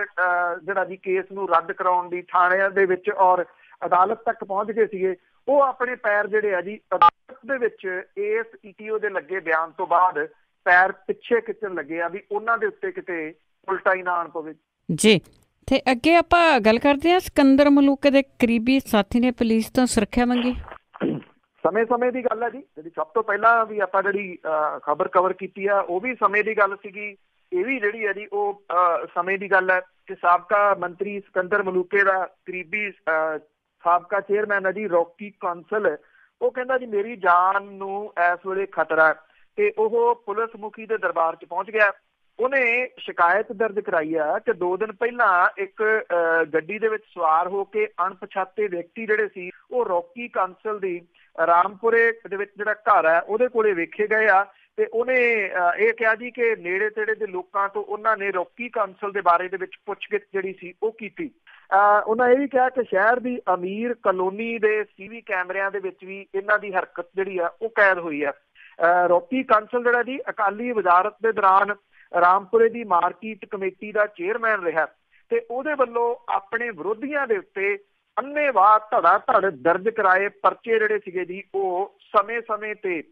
ਜਿਹੜਾ ਜੀ ਕੇਸ ਨੂੰ ਰੱਦ ਕਰਾਉਣ ਦੀ ਥਾਣਿਆਂ ਦੇ ਵਿੱਚ ਔਰ ਅਦਾਲਤ ਤੱਕ ਪਹੁੰਚ ਗਏ ਸੀਗੇ, ਉਹ ਆਪਣੇ ਪੈਰ ਜਿਹੜੇ ਆ ਜੀ ਅਦਾਲਤ ਦੇ ਵਿੱਚ ਇਸ ETO ਦੇ ਲੱਗੇ ਬਿਆਨ ਤੋਂ ਬਾਅਦ ਪੈਰ ਪਿੱਛੇ ਖਿੱਚਣ ਲੱਗੇ ਆ ਵੀ ਉਹਨਾਂ ਦੇ ਉੱਤੇ ਕਿਤੇ ਉਲਟਾ ਹੀ ਨਾ ਆਣ ਪਵੇ ਜੀ। ਤੇ ਅੱਗੇ ਆਪਾਂ ਗੱਲ ਕਰਦੇ ਹਾਂ, ਸਿਕੰਦਰ ਮਲੂਕੇ ਦੇ ਕਰੀਬੀ ਸਾਥੀ ਨੇ ਪੁਲਿਸ ਤੋਂ ਸੁਰੱਖਿਆ ਮੰਗੀ। ਸਮੇਂ ਦੀ ਗੱਲ ਹੈ ਜੀ। ਜਿਹੜੀ ਸਭ ਤੋਂ ਪਹਿਲਾਂ ਵੀ ਆਪਾਂ ਜਿਹੜੀ ਖਬਰ ਕਵਰ ਕੀਤੀ ਆ ਉਹ ਵੀ ਸਮੇਂ ਦੀ ਗੱਲ ਸੀਗੀ। ਇਹ ਵੀ ਜਿਹੜੀ ਹੈ ਜੀ ਉਹ ਸਮੇਂ ਦੀ ਗੱਲ ਹੈ ਕਿ ਸਾਬਕਾ ਮੰਤਰੀ ਸਿਕੰਦਰ ਮਲੂਕੇ ਦਾ ਕਰੀਬੀ ਸਾਬਕਾ ਚੇਅਰਮੈਨ ਹੈ ਜੀ ਰੌਕੀ ਕਾਂਸਲ, ਉਹ ਕਹਿੰਦਾ ਜੀ ਮੇਰੀ ਜਾਨ ਨੂੰ ਇਸ ਵੇਲੇ ਖਤਰਾ ਤੇ ਉਹ ਪੁਲਿਸ ਮੁਖੀ ਦੇ ਦਰਬਾਰ 'ਚ ਪਹੁੰਚ ਗਿਆ। ਉਹਨੇ ਸ਼ਿਕਾਇਤ ਦਰਜ ਕਰਾਈ ਆ ਕਿ 2 ਦਿਨ ਪਹਿਲਾਂ ਇੱਕ ਗੱਡੀ ਦੇ ਵਿੱਚ ਸਵਾਰ ਹੋ ਕੇ ਅਣਪਛਾਤੇ ਵਿਅਕਤੀ ਜਿਹੜੇ ਸੀ ਉਹ ਰੌਕੀ ਕਾਂਸਲ ਦੀ ਰਾਮਪੁਰੇ ਦੇ ਵਿੱਚ ਜਿਹੜਾ ਘਰ ਹੈ ਉਹਦੇ ਕੋਲੇ ਵੇਖੇ ਗਏ ਆ। ਤੇ ਉਹਨੇ ਇਹ ਕਿਹਾ ਜੀ ਕਿ ਨੇੜੇ ਤੇੜੇ ਦੇ ਲੋਕਾਂ ਤੋਂ ਉਹਨਾਂ ਨੇ ਰੌਕੀ ਕਾਂਸਲ ਦੇ ਬਾਰੇ ਦੇ ਵਿੱਚ ਪੁੱਛਗਿੱਛ ਜਿਹੜੀ ਸੀ ਉਹ ਕੀਤੀ। ਉਹਨਾਂ ਇਹ ਵੀ ਕਿਹਾ ਕਿ ਸ਼ਹਿਰ ਦੀ ਅਮੀਰ ਕਲੋਨੀ ਦੇ CV ਕੈਮਰਿਆਂ ਦੇ ਵਿੱਚ ਵੀ ਇਹਨਾਂ ਦੀ ਹਰਕਤ ਜਿਹੜੀ ਆ ਉਹ ਕੈਦ ਹੋਈ ਆ। ਰੌਕੀ ਕਾਂਸਲ ਜਿਹੜਾ ਜੀ ਅਕਾਲੀ ਵਜ਼ਾਰਤ ਦੇ ਦੌਰਾਨ ਰਾਮਪੁਰੇ ਦੀ ਮਾਰਕੀਟ ਕਮੇਟੀ ਦਾ ਚੇਅਰਮੈਨ ਰਿਹਾ ਤੇ ਉਹਦੇ ਵੱਲੋਂ ਆਪਣੇ ਵਿਰੋਧੀਆਂ ਦੇ ਉੱਤੇ ਅੰਨ੍ਹੇਵਾਹ ਧੜਾ ਧੜ ਦਰਜ ਕਰਾਏ ਪਰਚੇ ਜਿਹੜੇ ਸੀਗੇ ਜੀ ਉਹ ਸਮੇਂ ਤੇ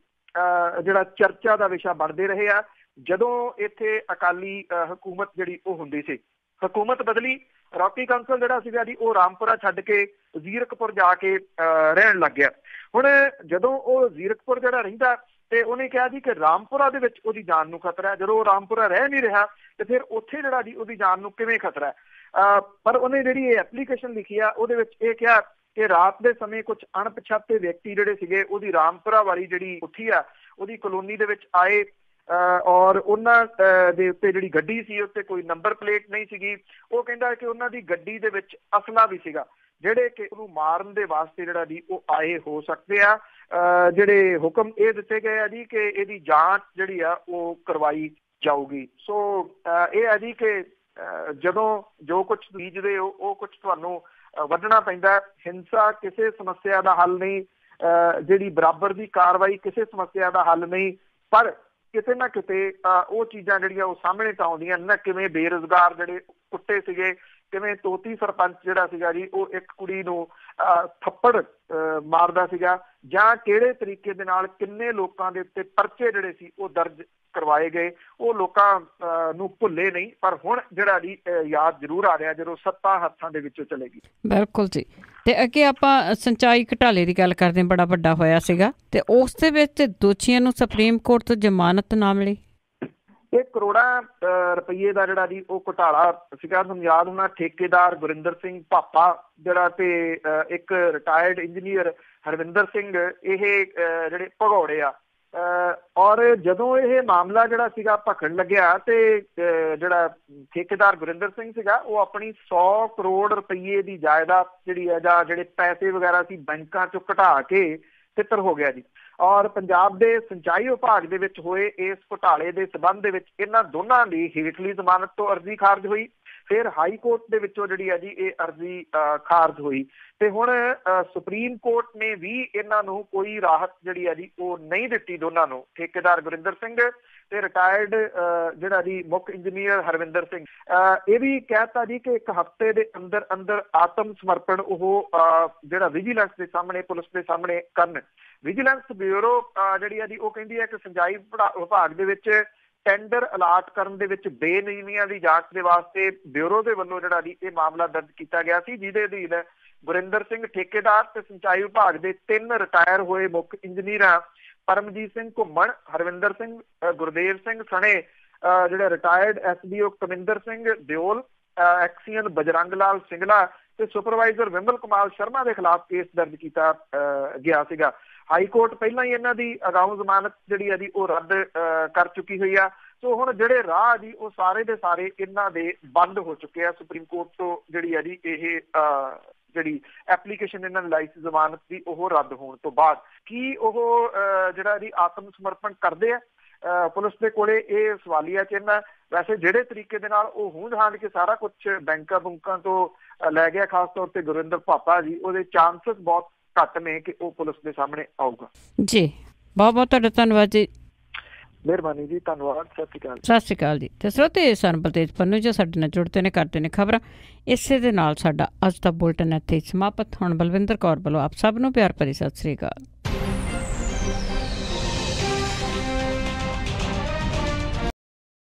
ਜਿਹੜਾ ਚਰਚਾ ਦਾ ਵਿਸ਼ਾ ਬਣਦੇ ਰਹੇ ਆ। ਜਦੋਂ ਇੱਥੇ ਅਕਾਲੀ ਹਕੂਮਤ ਜਿਹੜੀ ਉਹ ਹੁੰਦੀ ਸੀ, ਹਕੂਮਤ ਬਦਲੀ, ਰੌਕੀ ਕਾਂਸਲ ਜਿਹੜਾ ਸੀਗਾ ਜੀ ਉਹ ਰਾਮਪੁਰਾ ਛੱਡ ਕੇ ਜ਼ੀਰਕਪੁਰ ਜਾ ਕੇ ਰਹਿਣ ਲੱਗ ਗਿਆ। ਹੁਣ ਜਦੋਂ ਉਹ ਜ਼ੀਰਕਪੁਰ ਜਿਹੜਾ ਰਹਿੰਦਾ ਤੇ ਉਹਨੇ ਕਿਹਾ ਜੀ ਕਿ ਰਾਮਪੁਰਾ ਦੇ ਵਿੱਚ ਉਹਦੀ ਜਾਨ ਨੂੰ ਖਤਰਾ ਹੈ। ਜਦੋਂ ਉਹ ਰਾਮਪੁਰਾ ਰਹਿ ਨਹੀਂ ਰਿਹਾ ਤੇ ਫਿਰ ਉੱਥੇ ਜਿਹੜਾ ਜੀ ਉਹਦੀ ਜਾਨ ਨੂੰ ਕਿਵੇਂ ਖਤਰਾ ਹੈ। ਪਰ ਉਹਨੇ ਜਿਹੜੀ ਇਹ ਐਪਲੀਕੇਸ਼ਨ ਲਿਖੀ ਆ ਉਹਦੇ ਵਿੱਚ ਇਹ ਕਿਹਾ ਕਿ ਰਾਤ ਦੇ ਸਮੇਂ ਕੁਝ ਅਣਪਛਾਤੇ ਵਿਅਕਤੀ ਜਿਹੜੇ ਸੀਗੇ ਉਹਦੀ ਰਾਮਪੁਰਾ ਵਾਲੀ ਜਿਹੜੀ ਉੱਠੀ ਆ ਉਹਦੀ ਕਲੋਨੀ ਦੇ ਵਿੱਚ ਆਏ ਔਰ ਉਹਨਾਂ ਦੇ ਉੱਤੇ ਜਿਹੜੀ ਗੱਡੀ ਸੀ ਉੱਤੇ ਕੋਈ ਨੰਬਰ ਪਲੇਟ ਨਹੀਂ ਸੀਗੀ। ਉਹ ਕਹਿੰਦਾ ਕਿ ਉਹਨਾਂ ਦੀ ਗੱਡੀ ਦੇ ਵਿੱਚ ਅਸਲਾ ਵੀ ਸੀਗਾ ਜਿਹੜੇ ਕਿ ਉਹਨੂੰ ਮਾਰਨ ਦੇ ਵਾਸਤੇ ਜਿਹੜਾ ਜੀ ਉਹ ਆਏ ਹੋ ਸਕਦੇ ਆ। ਜਿਹੜੇ ਹੁਕਮ ਇਹ ਦਿੱਤੇ ਗਏ ਆ ਜੀ ਕਿ ਇਹਦੀ ਜਾਂਚ ਜਿਹੜੀ ਆ ਉਹ ਕਰਵਾਈ ਜਾਊਗੀ। ਸੋ ਇਹ ਹੈ ਜੀ ਕਿ ਜਦੋਂ ਜੋ ਕੁਛ ਬੀਜਦੇ ਹੋ ਉਹ ਕੁਛ ਤੁਹਾਨੂੰ ਵੱਢਣਾ ਪੈਂਦਾ। ਹਿੰਸਾ ਕਿਸੇ ਸਮੱਸਿਆ ਦਾ ਹੱਲ ਨਹੀਂ, ਜਿਹੜੀ ਬਰਾਬਰ ਦੀ ਕਾਰਵਾਈ ਕਿਸੇ ਸਮੱਸਿਆ ਦਾ ਹੱਲ ਨਹੀਂ, ਪਰ ਕਿਤੇ ਨਾ ਕਿਤੇ ਉਹ ਚੀਜ਼ਾਂ ਜਿਹੜੀਆਂ ਉਹ ਸਾਹਮਣੇ ਤਾਂ ਆਉਂਦੀਆਂ ਨਾ। ਕਿਵੇਂ ਬੇਰੁਜ਼ਗਾਰ ਜਿਹੜੇ ਕੁੱਤੇ ਸੀਗੇ, ਕਿਵੇਂ ਤੋਤੀ ਸਰਪੰਚ ਜਿਹੜਾ ਸੀਗਾ ਜੀ ਉਹ ਇੱਕ ਕੁੜੀ ਨੂੰ ਥੱਪੜ ਮਾਰਦਾ ਸੀਗਾ, ਜਾਂ ਕਿਹੜੇ ਤਰੀਕੇ ਦੇ ਨਾਲ ਕਿੰਨੇ ਲੋਕਾਂ ਦੇ ਉੱਤੇ ਪਰਚੇ ਜਿਹੜੇ ਸੀ ਉਹ ਦਰਜ ਕਰਵਾਏ ਗਏ, ਉਹ ਲੋਕਾਂ ਨੂੰ ਭੁੱਲੇ ਨਹੀਂ। ਪਰ ਹੁਣ ਜਿਹੜਾ ਜੀ ਯਾਦ ਜ਼ਰੂਰ ਆ ਰਿਹਾ ਜਦੋਂ ਸੱਤਾ ਹੱਥਾਂ ਦੇ ਵਿੱਚੋਂ ਚਲੇਗੀ। ਬਿਲਕੁਲ ਜੀ। ਤੇ ਅੱਗੇ ਆਪਾਂ ਸਿੰਚਾਈ ਘੁਟਾਲੇ ਦੀ ਗੱਲ ਕਰਦੇ ਹਾਂ, ਬੜਾ ਵੱਡਾ ਹੋਇਆ ਸੀਗਾ ਤੇ ਉਸ ਦੇ ਵਿੱਚ ਦੋਸ਼ੀਆਂ ਨੂੰ ਸੁਪਰੀਮ ਕੋਰਟ ਤੋਂ ਜ਼ਮਾਨਤ ਨਾ ਮਿਲੀ। ਇਹ ਕਰੋੜਾਂ ਰੁਪਈਏ ਦਾ ਜਿਹੜਾ ਜੀ ਉਹ ਘੁਟਾਲਾ ਸੀਗਾ। ਤੁਹਾਨੂੰ ਯਾਦ ਹੋਣਾ ਠੇਕੇਦਾਰ ਗੁਰਿੰਦਰ ਸਿੰਘ ਭਾਪਾ ਜਿਹੜਾ ਤੇ ਇੱਕ ਰਿਟਾਇਰਡ ਇੰਜੀਨੀਅਰ ਹਰਵਿੰਦਰ ਸਿੰਘ, ਇਹ ਜਿਹੜੇ ਭਗੌੜੇ ਆ। ਔਰ ਜਦੋਂ ਇਹ ਮਾਮਲਾ ਜਿਹੜਾ ਸੀਗਾ ਭਖਣ ਲੱਗਿਆ ਤੇ ਜਿਹੜਾ ਠੇਕੇਦਾਰ ਗੁਰਿੰਦਰ ਸਿੰਘ ਸੀਗਾ ਉਹ ਆਪਣੀ 100 ਕਰੋੜ ਰੁਪਈਏ ਦੀ ਜਾਇਦਾਦ ਜਿਹੜੀ ਹੈ ਜਾਂ ਜਿਹੜੇ ਪੈਸੇ ਵਗੈਰਾ ਸੀ ਬੈਂਕਾਂ ਚੋਂ ਘਟਾ ਕੇ ਤਿੱਤਰ ਹੋ ਗਿਆ ਜੀ। ਔਰ ਪੰਜਾਬ ਦੇ ਸਿੰਚਾਈ ਵਿਭਾਗ ਦੇ ਵਿੱਚ ਹੋਏ ਇਸ ਘੁਟਾਲੇ ਦੇ ਸਬੰਧ ਦੇ ਵਿੱਚ ਇਹਨਾਂ ਦੋਨਾਂ ਦੀ ਹੇਠਲੀ ਜ਼ਮਾਨਤ ਤੋਂ ਅਰਜ਼ੀ ਖਾਰਜ ਹੋਈ। ਫਿਰ ਹਾਈ ਕੋਰਟ ਦੇ ਵਿੱਚੋਂ ਜਿਹੜੀ ਹੈ ਜੀ ਇਹ ਅਰਜ਼ੀ ਖਾਰਜ ਹੋਈ ਤੇ ਹੁਣ ਸੁਪਰੀਮ ਕੋਰਟ ਨੇ ਵੀ ਇਹਨਾਂ ਨੂੰ ਕੋਈ ਰਾਹਤ ਜਿਹੜੀ ਹੈ ਜੀ ਉਹ ਨਹੀਂ ਦਿੱਤੀ। ਦੋਨਾਂ ਨੂੰ, ਠੇਕੇਦਾਰ ਗੁਰਿੰਦਰ ਸਿੰਘ ਤੇ ਰਿਟਾਇਰਡ ਜਿਹੜਾ ਜੀ ਮੁੱਖ ਇੰਜੀਨੀਅਰ ਹਰਵਿੰਦਰ ਸਿੰਘ, ਇਹ ਵੀ ਕਹਿਤਾ ਜੀ ਕਿ 1 ਹਫ਼ਤੇ ਦੇ ਅੰਦਰ ਅੰਦਰ ਆਤਮ ਸਮਰਪਣ ਉਹ ਜਿਹੜਾ ਵਿਜੀਲੈਂਸ ਦੇ ਸਾਹਮਣੇ, ਪੁਲਿਸ ਦੇ ਸਾਹਮਣੇ ਕਰਨ। ਵਿਜੀਲੈਂਸ ਬਿਊਰੋ ਜਿਹੜੀ ਹੈ ਜੀ ਉਹ ਕਹਿੰਦੀ ਹੈ ਕਿ ਸਿੰਚਾਈ ਵਿਭਾਗ ਦੇ ਵਿੱਚ ਟੈਂਡਰ ਅਲਾਟ ਕਰਨ ਦੇ ਵਿੱਚ ਬੇਨਿਯਮੀਆਂ ਦੀ ਜਾਂਚ ਦੇ ਵਾਸਤੇ ਬਿਊਰੋ ਦੇ ਵੱਲੋਂ ਜਿਹੜਾ ਜੀ ਇਹ ਮਾਮਲਾ ਦਰਜ ਕੀਤਾ ਗਿਆ ਸੀ, ਜਿਹਦੇ ਅਧੀਨ ਗੁਰਿੰਦਰ ਸਿੰਘ ਠੇਕੇਦਾਰ ਤੇ ਸਿੰਚਾਈ ਵਿਭਾਗ ਦੇ 3 ਰਿਟਾਇਰ ਹੋਏ ਮੁੱਖ ਇੰਜੀਨੀਅਰਾਂ ਪਰਮਜੀਤ ਸਿੰਘ ਘੁੰਮਣ, ਹਰਵਿੰਦਰ ਸਿੰਘ, ਗੁਰਦੇਵ ਸਿੰਘ ਸਣੇ ਜਿਹੜੇ retired SDO Kaminder Singh Deol, XEN Bajrang Lal Singla ਤੇ ਸੁਪਰਵਾਈਜ਼ਰ ਵਿਮਲ ਕੁਮਾਰ ਸ਼ਰਮਾ ਦੇ ਖਿਲਾਫ ਕੇਸ ਦਰਜ ਕੀਤਾ ਗਿਆ ਸੀਗਾ। ਹਾਈ ਕੋਰਟ ਪਹਿਲਾਂ ਹੀ ਇਹਨਾਂ ਦੀ ਅਗਾਊਂ ਜ਼ਮਾਨਤ ਜਿਹੜੀ ਹੈ ਜੀ ਉਹ ਰੱਦ ਕਰ ਚੁੱਕੀ ਹੋਈ ਆ। ਸੋ ਹੁਣ ਜਿਹੜੇ ਰਾਹ ਜੀ ਉਹ ਸਾਰੇ ਦੇ ਸਾਰੇ ਇਹਨਾਂ ਦੇ ਬੰਦ ਹੋ ਚੁੱਕੇ ਆ। ਸੁਪਰੀਮ ਕੋਰਟ ਤੋਂ ਜਿਹੜੀ ਹੈ ਜੀ ਇਹ ਜਿਹੜੀ ਐਪਲੀਕੇਸ਼ਨ ਇਹਨਾਂ ਨੇ ਲਾਈ ਸੀ ਜ਼ਮਾਨਤ ਦੀ ਉਹ ਰੱਦ ਹੋਣ ਤੋਂ ਬਾਅਦ, ਕੀ ਉਹ ਜਿਹੜਾ ਇਹਦੀ ਆਤਮ ਸਮਰਪਣ ਕਰਦੇ ਆ? ਪੁਲਿਸ ਦੇ ਕੋਲੇ ਇਹ ਸਵਾਲੀਆ ਚਿੰਨ੍ਹ ਹੈ। ਵੈਸੇ ਜਿਹੜੇ ਤਰੀਕੇ ਦੇ ਨਾਲ ਉਹ ਹੂੰਝ ਹਾਂਝ ਕੇ ਸਾਰਾ ਕੁਝ ਬੈਂਕਾਂ ਬੁੰਕਾਂ ਤੋਂ ਲੈ ਗਿਆ, ਖਾਸ ਤੌਰ ਤੇ ਗੁਰਿੰਦਰ ਭਾਪਾ ਜੀ, ਉਹਦੇ ਚਾਂਸਸ ਬਹੁਤ ਘੱਟ ਨੇ ਕਿ ਉਹ ਪੁਲਿਸ ਦੇ ਸਾਹਮਣੇ ਆਊਗਾ। ਜੀ ਬਹੁਤ ਬਹੁਤ ਤੁਹਾਡਾ ਧੰਨਵਾਦ ਜੀ। ਮਿਹਰਬਾਨੀ ਜੀ, ਧੰਨਵਾਦ। ਸਤਿ ਸ਼੍ਰੀ ਅਕਾਲ। ਸਤਿ ਸ਼੍ਰੀ ਅਕਾਲ ਜੀ। ਤੇ ਸਰੋਤੇ ਸਨ ਬਲਤੇਜ ਪੰਨੂ ਜੀ ਸਾਡੇ ਨਾਲ ਜੁੜਦੇ ਨੇ, ਕਰਦੇ ਨੇ ਖਬਰਾਂ। ਇਸੇ ਦੇ ਨਾਲ ਸਾਡਾ ਅੱਜ ਦਾ ਬੁਲਟਨ ਇੱਥੇ ਸਮਾਪਤ। ਹੁਣ ਬਲਵਿੰਦਰ ਕੌਰ ਵੱਲੋਂ ਆਪ ਸਭ ਨੂੰ ਪਿਆਰ ਭਰੀ ਸਤਿ ਸ਼੍ਰੀ ਅਕਾਲ।